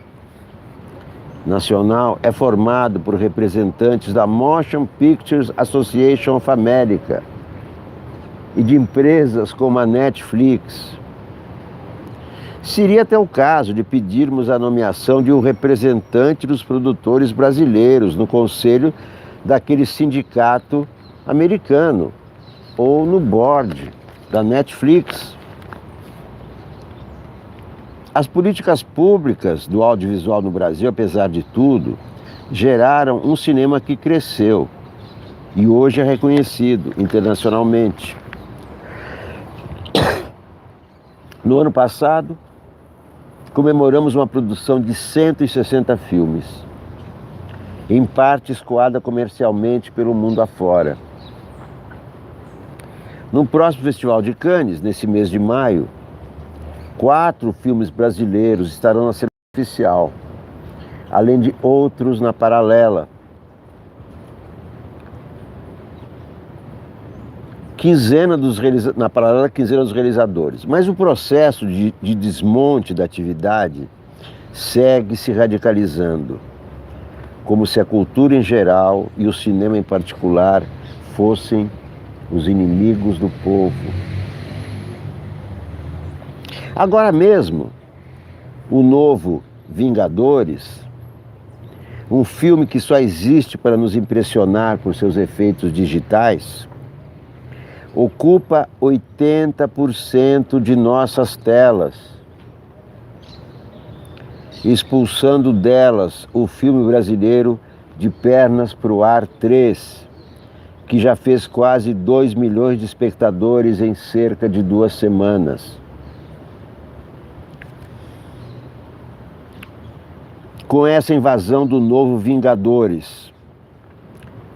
A: Nacional é formado por representantes da Motion Pictures Association of America e de empresas como a Netflix. Seria até o caso de pedirmos a nomeação de um representante dos produtores brasileiros no conselho daquele sindicato americano ou no board da Netflix. As políticas públicas do audiovisual no Brasil, apesar de tudo, geraram um cinema que cresceu e hoje é reconhecido internacionalmente. No ano passado, comemoramos uma produção de 160 filmes, em parte escoada comercialmente pelo mundo afora. No próximo Festival de Cannes, nesse mês de maio, 4 filmes brasileiros estarão na seleção oficial, além de outros na paralela. Na paralela quinzena dos realizadores. Mas o processo de desmonte da atividade segue se radicalizando, como se a cultura em geral e o cinema em particular fossem os inimigos do povo. Agora mesmo, o novo Vingadores, um filme que só existe para nos impressionar por seus efeitos digitais, ocupa 80% de nossas telas, expulsando delas o filme brasileiro De Pernas pro Ar 3, que já fez quase 2 milhões de espectadores em cerca de 2 semanas. Com essa invasão do novo Vingadores,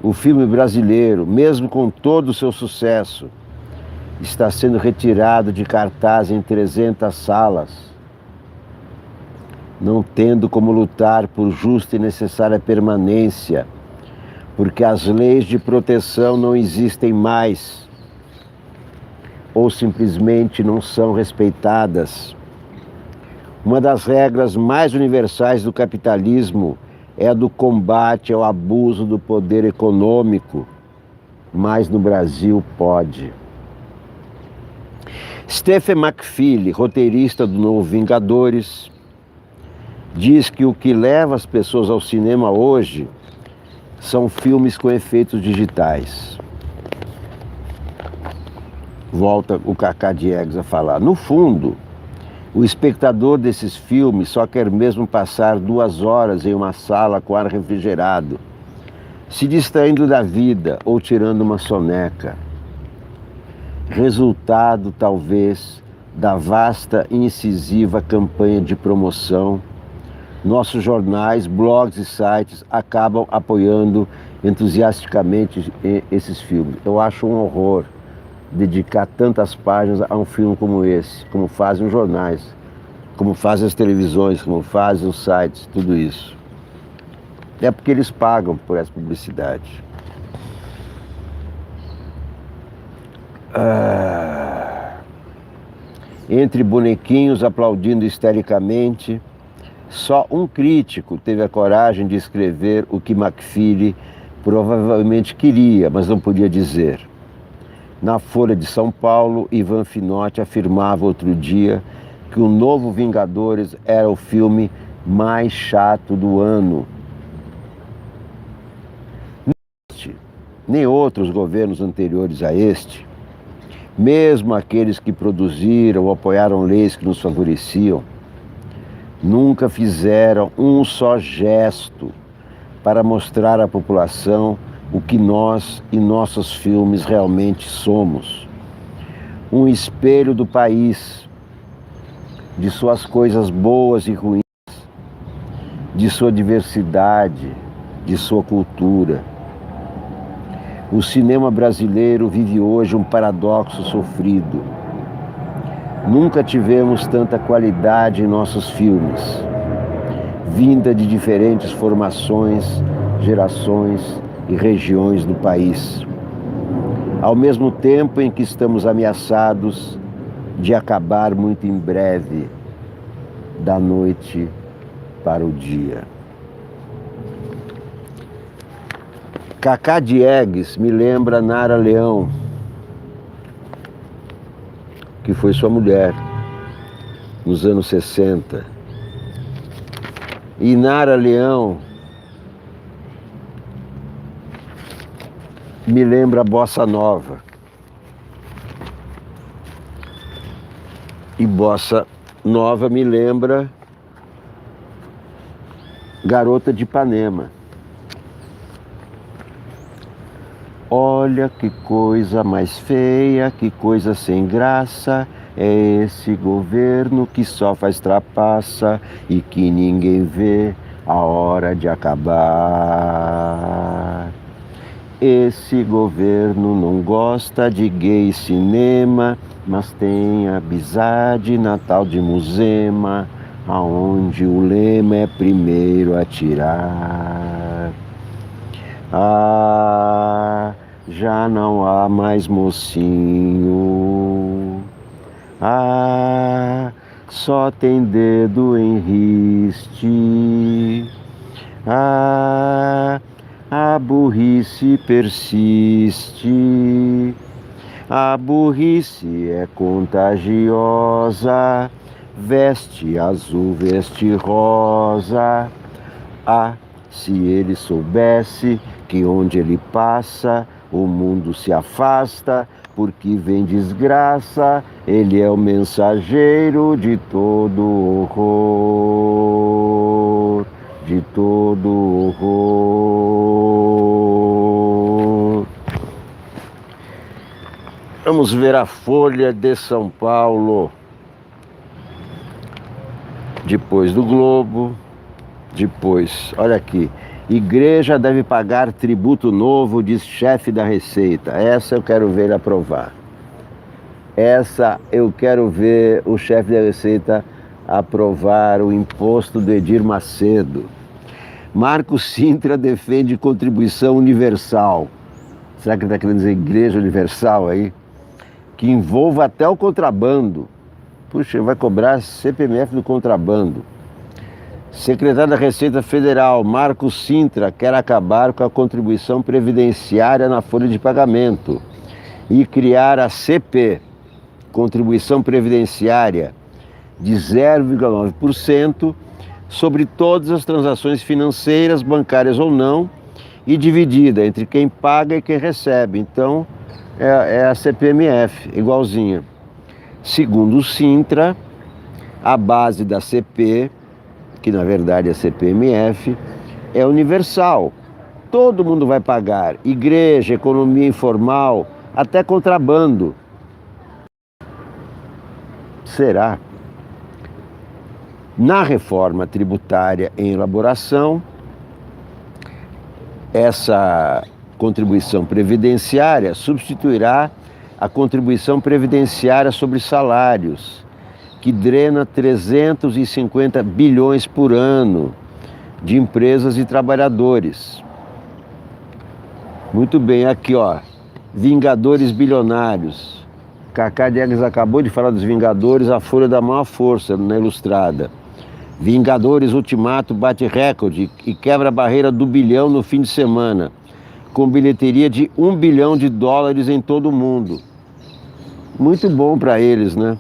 A: o filme brasileiro, mesmo com todo o seu sucesso, está sendo retirado de cartaz em 300 salas, não tendo como lutar por justa e necessária permanência, porque as leis de proteção não existem mais, ou simplesmente não são respeitadas. Uma das regras mais universais do capitalismo é a do combate ao abuso do poder econômico, mas no Brasil pode. Stephen McFeely, roteirista do novo Vingadores, diz que o que leva as pessoas ao cinema hoje são filmes com efeitos digitais. Volta o Cacá Diegues a falar. No fundo, o espectador desses filmes só quer mesmo passar 2 horas em uma sala com ar refrigerado, se distraindo da vida ou tirando uma soneca. Resultado, talvez, da vasta e incisiva campanha de promoção, nossos jornais, blogs e sites acabam apoiando entusiasticamente esses filmes. Eu acho um horror dedicar tantas páginas a um filme como esse, como fazem os jornais, como fazem as televisões, como fazem os sites, tudo isso. É porque eles pagam por essa publicidade. Entre bonequinhos aplaudindo histericamente, só um crítico teve a coragem de escrever o que McFeely provavelmente queria, mas não podia dizer. Na Folha de São Paulo, Ivan Finotti afirmava outro dia que o novo Vingadores era o filme mais chato do ano. Nem outros governos anteriores a este, mesmo aqueles que produziram ou apoiaram leis que nos favoreciam, nunca fizeram um só gesto para mostrar à população o que nós e nossos filmes realmente somos. Um espelho do país, de suas coisas boas e ruins, de sua diversidade, de sua cultura. O cinema brasileiro vive hoje um paradoxo sofrido. Nunca tivemos tanta qualidade em nossos filmes, vinda de diferentes formações, gerações e regiões do país. Ao mesmo tempo em que estamos ameaçados de acabar muito em breve, da noite para o dia. Cacá Diegues me lembra Nara Leão, que foi sua mulher nos anos 60. E Nara Leão me lembra Bossa Nova. E Bossa Nova me lembra Garota de Ipanema. Olha que coisa mais feia, que coisa sem graça, é esse governo que só faz trapaça e que ninguém vê a hora de acabar. Esse governo não gosta de gay cinema, mas tem a Bizade Natal de Musema, aonde o lema é primeiro atirar. Ah, já não há mais mocinho. Ah, só tem dedo em riste. Ah, a burrice persiste. A burrice é contagiosa. Veste azul, veste rosa. Ah, se ele soubesse que onde ele passa, o mundo se afasta, porque vem desgraça, ele é o mensageiro de todo horror, de todo horror. Vamos ver a Folha de São Paulo. Depois do Globo, depois, olha aqui. Igreja deve pagar tributo novo, diz chefe da Receita. Essa eu quero ver ele aprovar. Essa eu quero ver o chefe da Receita aprovar o imposto do Edir Macedo. Marco Sintra defende contribuição universal. Será que ele está querendo dizer igreja universal aí? Que envolva até o contrabando. Puxa, vai cobrar CPMF do contrabando. Secretário da Receita Federal, Marco Sintra, quer acabar com a contribuição previdenciária na folha de pagamento e criar a CP, Contribuição Previdenciária, de 0,9% sobre todas as transações financeiras, bancárias ou não, e dividida entre quem paga e quem recebe. Então, é a CPMF, igualzinha. Segundo o Sintra, a base da CP, que na verdade é CPMF, é universal. Todo mundo vai pagar, igreja, economia informal, até contrabando. Será? Na reforma tributária em elaboração, essa contribuição previdenciária substituirá a contribuição previdenciária sobre salários, que drena 350 bilhões por ano de empresas e trabalhadores. Muito bem, aqui ó, Vingadores Bilionários. Cacá Diegues acabou de falar dos Vingadores, a Folha da maior força na Ilustrada. Vingadores Ultimato bate recorde e quebra a barreira do bilhão no fim de semana, com bilheteria de $1 bilhão em todo o mundo. Muito bom para eles, né?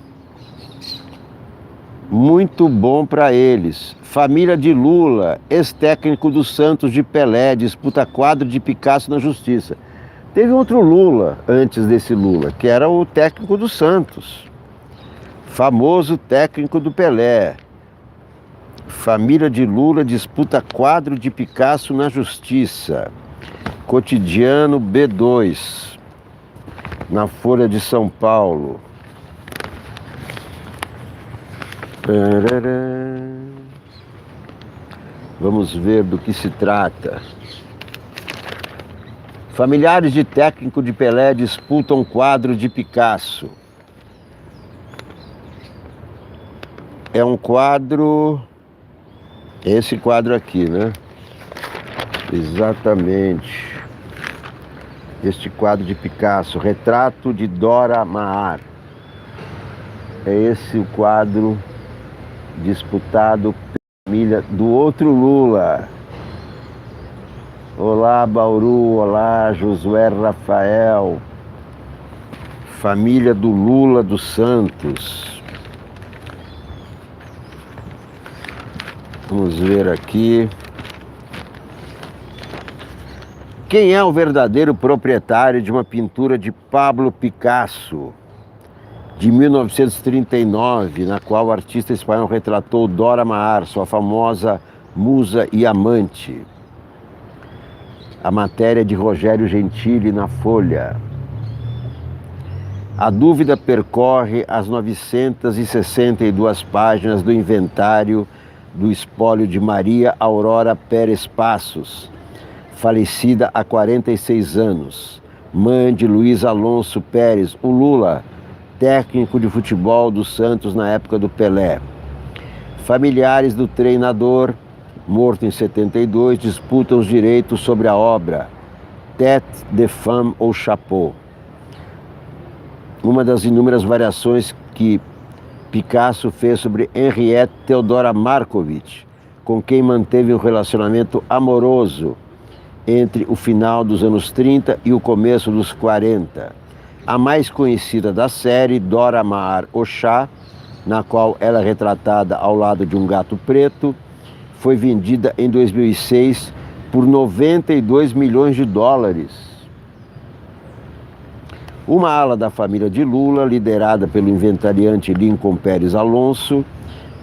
A: Muito bom para eles. Família de Lula, ex-técnico do Santos de Pelé, disputa quadro de Picasso na justiça. Teve outro Lula antes desse Lula, que era o técnico do Santos. Famoso técnico do Pelé. Família de Lula disputa quadro de Picasso na justiça. Cotidiano B2, na Folha de São Paulo. Vamos ver do que se trata. Familiares de técnico de Pelé disputam quadro de Picasso. É um quadro... Esse quadro aqui, né? Exatamente. Este quadro de Picasso, Retrato de Dora Maar. É esse o quadro disputado pela família do outro Lula. Olá, Bauru, olá, Josué Rafael. Família do Lula dos Santos. Vamos ver aqui. Quem é o verdadeiro proprietário de uma pintura de Pablo Picasso, de 1939, na qual o artista espanhol retratou Dora Maar, sua famosa musa e amante? A matéria de Rogério Gentili na Folha. A dúvida percorre as 962 páginas do inventário do espólio de Maria Aurora Pérez Passos, falecida há 46 anos, mãe de Luiz Alonso Pérez, o Lula, técnico de futebol do Santos na época do Pelé. Familiares do treinador, morto em 72, disputam os direitos sobre a obra Tête de Femme ou Chapeau, uma das inúmeras variações que Picasso fez sobre Henriette Theodora Markovitch, com quem manteve um relacionamento amoroso entre o final dos anos 30 e o começo dos 40. A mais conhecida da série, Dora Maar Ochá, na qual ela é retratada ao lado de um gato preto, foi vendida em 2006 por 92 milhões de dólares. Uma ala da família de Lula, liderada pelo inventariante Lincoln Pérez Alonso,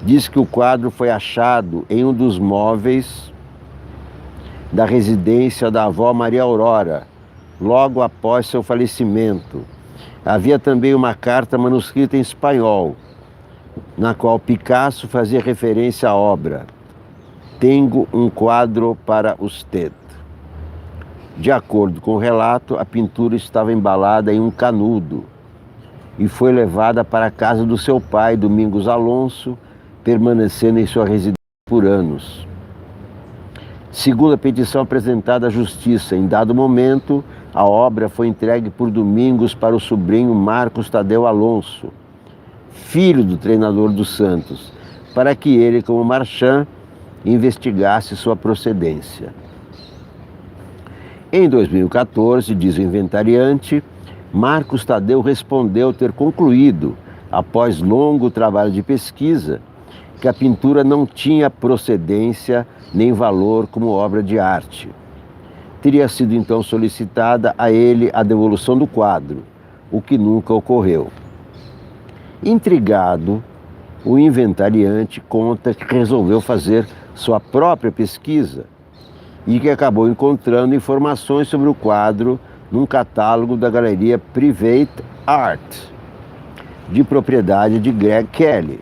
A: diz que o quadro foi achado em um dos móveis da residência da avó Maria Aurora, logo após seu falecimento. Havia também uma carta manuscrita em espanhol, na qual Picasso fazia referência à obra Tenho um quadro para usted. De acordo com o relato, a pintura estava embalada em um canudo e foi levada para a casa do seu pai, Domingos Alonso, permanecendo em sua residência por anos. Segundo a petição apresentada à Justiça, em dado momento, a obra foi entregue por Domingos para o sobrinho Marcos Tadeu Alonso, filho do treinador do Santos, para que ele, como marchand, investigasse sua procedência. Em 2014, diz o inventariante, Marcos Tadeu respondeu ter concluído, após longo trabalho de pesquisa, que a pintura não tinha procedência nem valor como obra de arte. Teria sido então solicitada a ele a devolução do quadro, o que nunca ocorreu. Intrigado, o inventariante conta que resolveu fazer sua própria pesquisa e que acabou encontrando informações sobre o quadro num catálogo da galeria Private Art, de propriedade de Greg Kelly.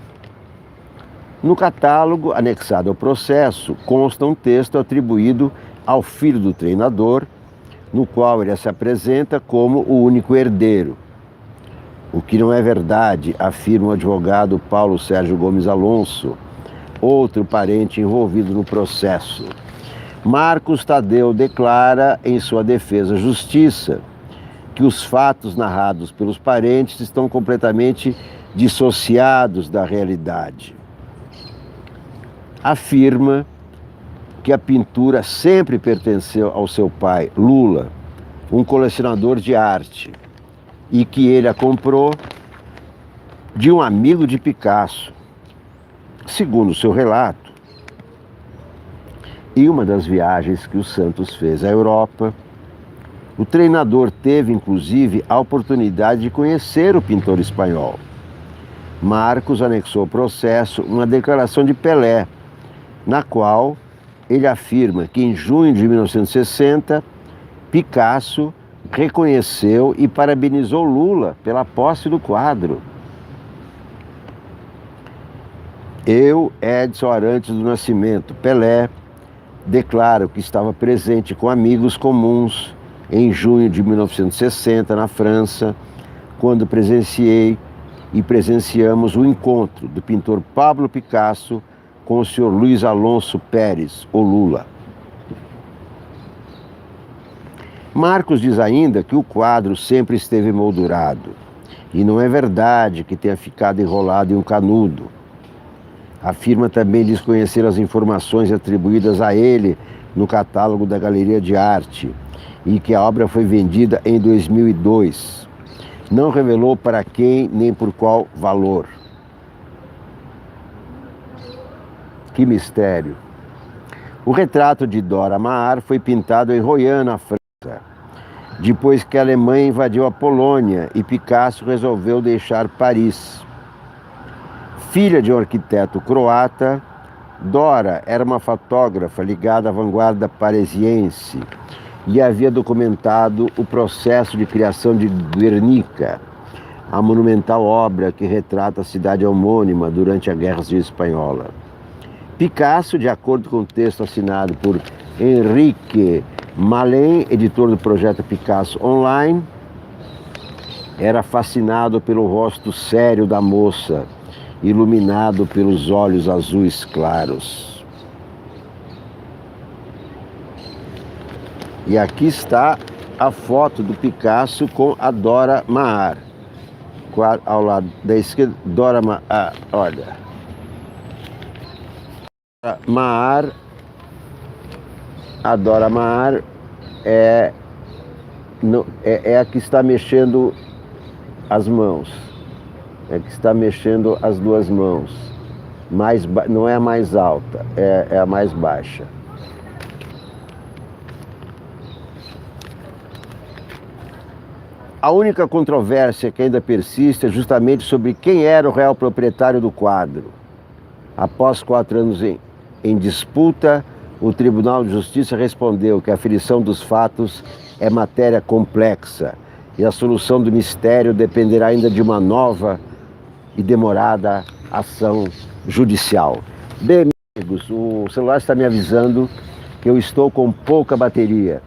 A: No catálogo, anexado ao processo, consta um texto atribuído ao filho do treinador, no qual ele se apresenta como o único herdeiro. O que não é verdade, afirma o advogado Paulo Sérgio Gomes Alonso, outro parente envolvido no processo. Marcos Tadeu declara em sua defesa à Justiça que os fatos narrados pelos parentes estão completamente dissociados da realidade. Afirma que a pintura sempre pertenceu ao seu pai, Lula, um colecionador de arte, e que ele a comprou de um amigo de Picasso. Segundo seu relato, em uma das viagens que o Santos fez à Europa, o treinador teve, inclusive, a oportunidade de conhecer o pintor espanhol. Marcos anexou ao processo uma declaração de Pelé, na qual ele afirma que em junho de 1960, Picasso reconheceu e parabenizou Lula pela posse do quadro. Eu, Edson Arantes do Nascimento Pelé, declaro que estava presente com amigos comuns em junho de 1960 na França, quando presenciamos o encontro do pintor Pablo Picasso com o senhor Luiz Alonso Pérez, o Lula. Marcos diz ainda que o quadro sempre esteve moldurado, e não é verdade que tenha ficado enrolado em um canudo. Afirma também desconhecer as informações atribuídas a ele no catálogo da Galeria de Arte e que a obra foi vendida em 2002. Não revelou para quem nem por qual valor. Que mistério! O retrato de Dora Maar foi pintado em Royan, na França, depois que a Alemanha invadiu a Polônia e Picasso resolveu deixar Paris. Filha de um arquiteto croata, Dora era uma fotógrafa ligada à vanguarda parisiense e havia documentado o processo de criação de Guernica, a monumental obra que retrata a cidade homônima durante a Guerra Civil Espanhola. Picasso, de acordo com o texto assinado por Henrique Malin, editor do projeto Picasso Online, era fascinado pelo rosto sério da moça, iluminado pelos olhos azuis claros. E aqui está a foto do Picasso com a Dora Maar. Ao lado da esquerda, Dora Maar, olha. Maar, a Dora Maar é a que está mexendo as mãos. É que está mexendo as duas mãos. Não é a mais alta, é a mais baixa. A única controvérsia que ainda persiste é justamente sobre quem era o real proprietário do quadro. Após 4 anos em disputa, o Tribunal de Justiça respondeu que a aferição dos fatos é matéria complexa e a solução do mistério dependerá ainda de uma nova e demorada ação judicial. Bem, amigos, o celular está me avisando que eu estou com pouca bateria.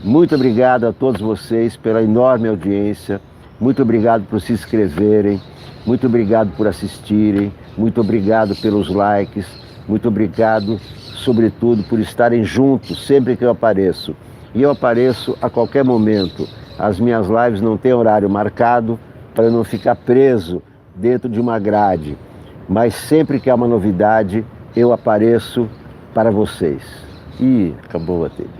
A: Muito obrigado a todos vocês pela enorme audiência, muito obrigado por se inscreverem, muito obrigado por assistirem, muito obrigado pelos likes, muito obrigado, sobretudo, por estarem juntos sempre que eu apareço. E eu apareço a qualquer momento. As minhas lives não têm horário marcado para não ficar preso dentro de uma grade. Mas sempre que há uma novidade, eu apareço para vocês. Ih, acabou a bateria.